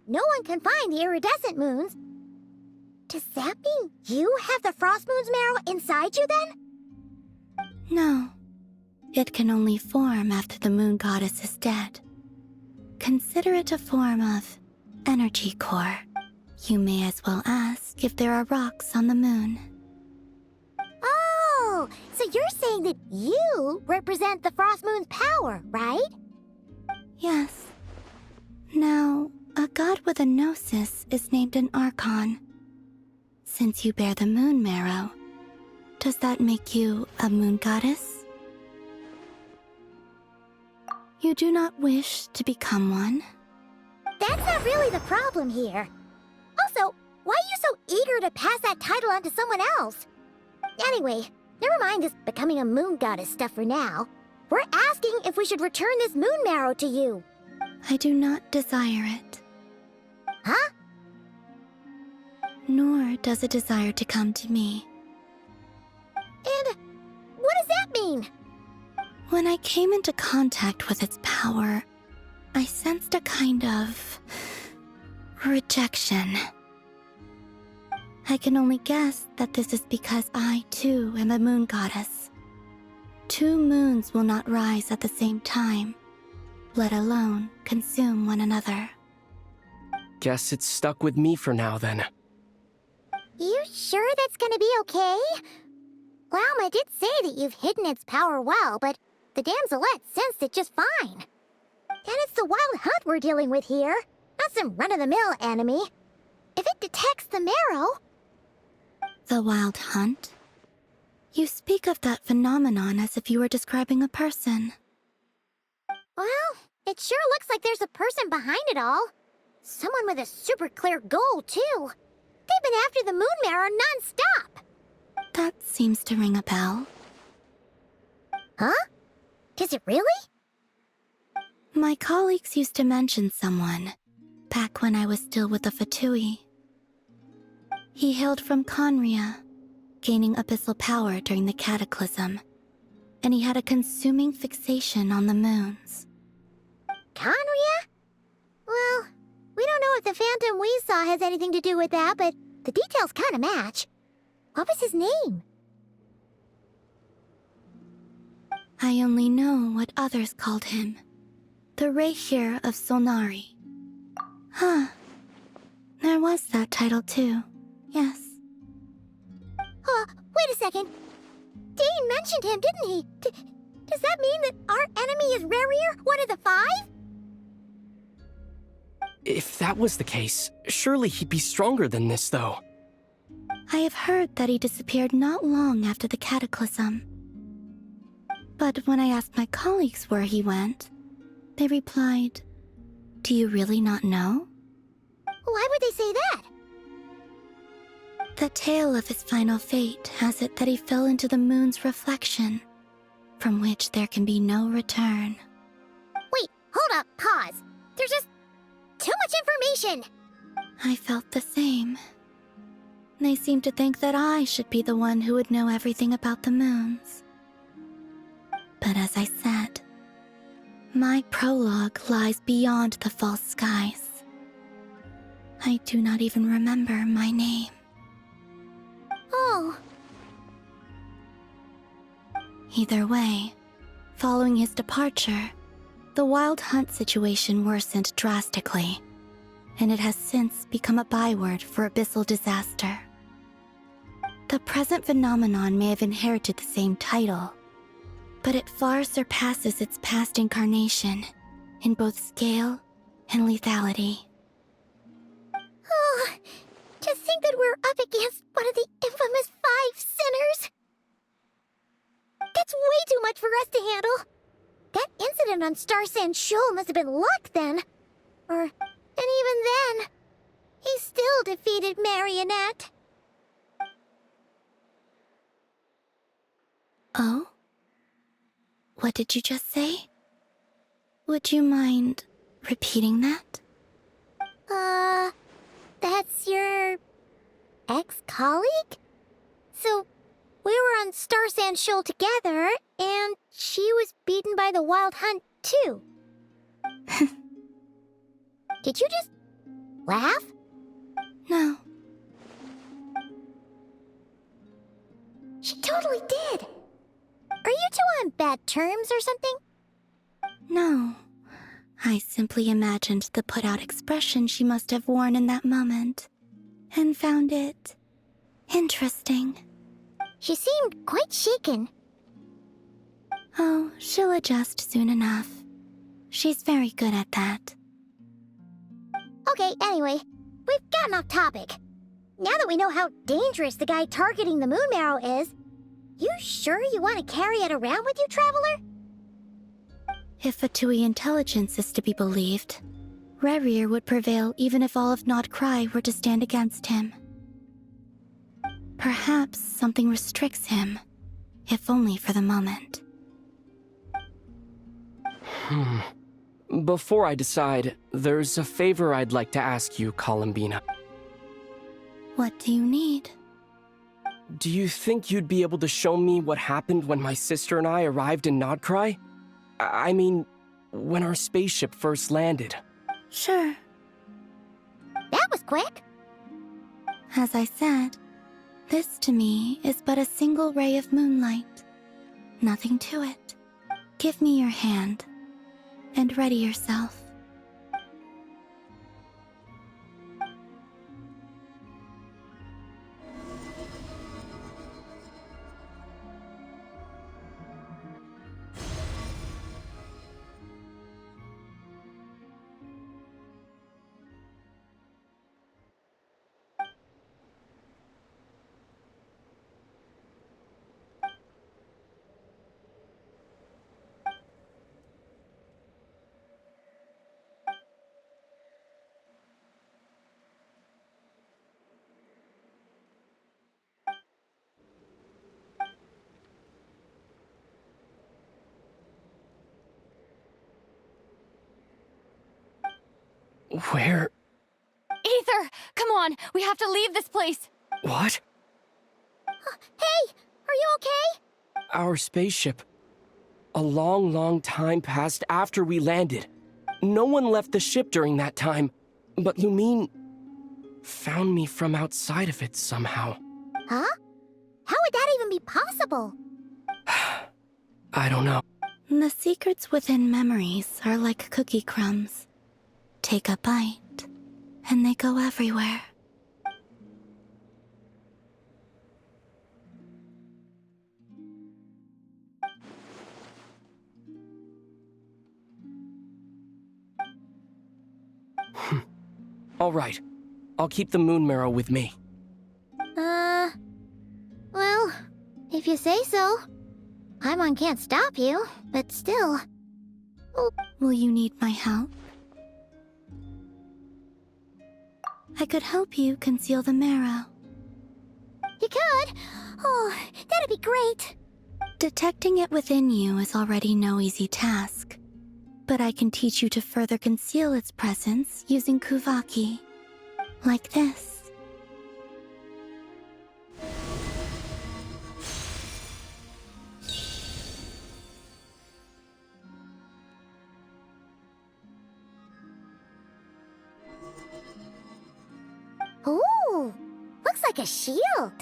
No one can find the iridescent moons. Does that mean you have the Frost Moon's marrow inside you then? No. It can only form after the moon goddess is dead. Consider it a form of energy core. You may as well ask if there are rocks on the moon. Oh, so you're saying that you represent the Frost Moon's power, right? Yes. Now, a god with a gnosis is named an Archon. Since you bear the moon marrow, does that make you a moon goddess? You do not wish to become one? That's not really the problem here. Also, why are you so eager to pass that title on to someone else? Anyway, never mind this becoming a moon goddess stuff for now. We're asking if we should return this moon marrow to you. I do not desire it. Huh? Nor does it desire to come to me. And what does that mean? When I came into contact with its power, I sensed a kind of rejection. I can only guess that this is because I, too, am a moon goddess. 2 moons will not rise at the same time, let alone consume one another. Guess it's stuck with me for now, then. You sure that's gonna be okay? Glauma did say that you've hidden its power well, but the damselette sensed it just fine. And it's the wild hunt we're dealing with here, not some run-of-the-mill enemy. If it detects the marrow... The wild hunt? You speak of that phenomenon as if you were describing a person. Well, it sure looks like there's a person behind it all. Someone with a super clear goal, too. They've been after the moon marrow non-stop. That seems to ring a bell. Huh? Is it really? My colleagues used to mention someone, back when I was still with the Fatui. He hailed from Conria, gaining abyssal power during the Cataclysm, and he had a consuming fixation on the moons. Conria? Well, we don't know if the phantom we saw has anything to do with that, but the details kind of match. What was his name? I only know what others called him. The Rehir of Solnari. Huh. There was that title too. Yes. Wait a second. Dane mentioned him, didn't he? Does that mean that our enemy is Rehir, one of the 5? If that was the case, surely he'd be stronger than this, though. I have heard that he disappeared not long after the Cataclysm. But when I asked my colleagues where he went, they replied, "Do you really not know?" Why would they say that? The tale of his final fate has it that he fell into the moon's reflection, from which there can be no return. Wait, hold up, pause. There's just too much information. I felt the same. They seemed to think that I should be the one who would know everything about the moons. But as I said, my prologue lies beyond the false skies. I do not even remember my name. Oh. Either way, following his departure, the wild hunt situation worsened drastically, and it has since become a byword for abyssal disaster. The present phenomenon may have inherited the same title, but it far surpasses its past incarnation in both scale and lethality. Oh, to think that we're up against one of the infamous 5 sinners! That's way too much for us to handle! That incident on Star Sand Shoal must have been luck then. And even then, he still defeated Marionette. Oh? What did you just say? Would you mind repeating that? That's your ex-colleague? So, we were on Star Sand Shoal together, and she was beaten by the Wild Hunt, too. Did you just laugh? No. She totally did. Are you two on bad terms or something? No. I simply imagined the put-out expression she must have worn in that moment. and found it interesting. She seemed quite shaken. Oh, she'll adjust soon enough. She's very good at that. Okay, anyway, we've gotten off topic. Now that we know how dangerous the guy targeting the moon marrow is, you sure you want to carry it around with you, Traveler? If Fatui intelligence is to be believed, Rerir would prevail even if all of Nod Cry were to stand against him. Perhaps something restricts him, if only for the moment. Before I decide, there's a favor I'd like to ask you, Columbina. What do you need? Do you think you'd be able to show me what happened when my sister and I arrived in Nodcry? I mean, when our spaceship first landed. Sure. That was quick. As I said, this to me is but a single ray of moonlight. Nothing to it. Give me your hand, and ready yourself. Where? Aether! Come on! We have to leave this place! What? Hey! Are you okay? Our spaceship. A long time passed after we landed. No one left the ship during that time, but Lumine found me from outside of it somehow. Huh? How would that even be possible? I don't know. The secrets within memories are like cookie crumbs. Take a bite, and they go everywhere. All right. I'll keep the moon marrow with me. Well, if you say so. Paimon can't stop you, but still. Will you need my help? I could help you conceal the marrow. You could? Oh, that'd be great. Detecting it within you is already no easy task. But I can teach you to further conceal its presence using Kuvaki. Like this. Ooh, looks like a shield.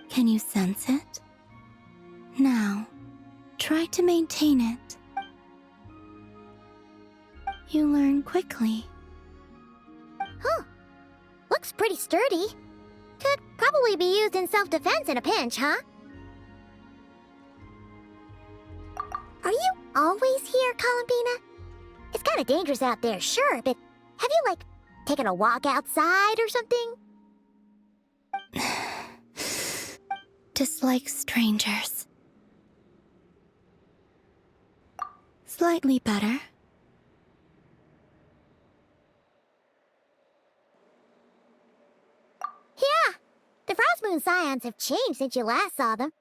Can you sense it? Now, try to maintain it. You learn quickly. Huh. Looks pretty sturdy. Could probably be used in self-defense in a pinch, huh? Are you always here, Columbina? It's kind of dangerous out there, sure, but have you, like, taken a walk outside or something? Dislike strangers. Slightly better. Yeah, the Frost Moon Scions have changed since you last saw them.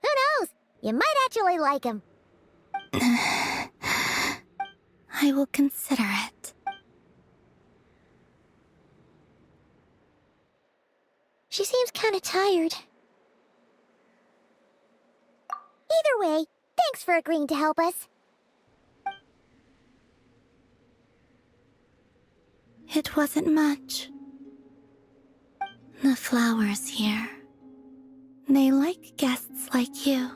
Who knows? You might actually like them. I will consider it. She seems kind of tired. Either way, thanks for agreeing to help us. It wasn't much. The flowers here. They like guests like you.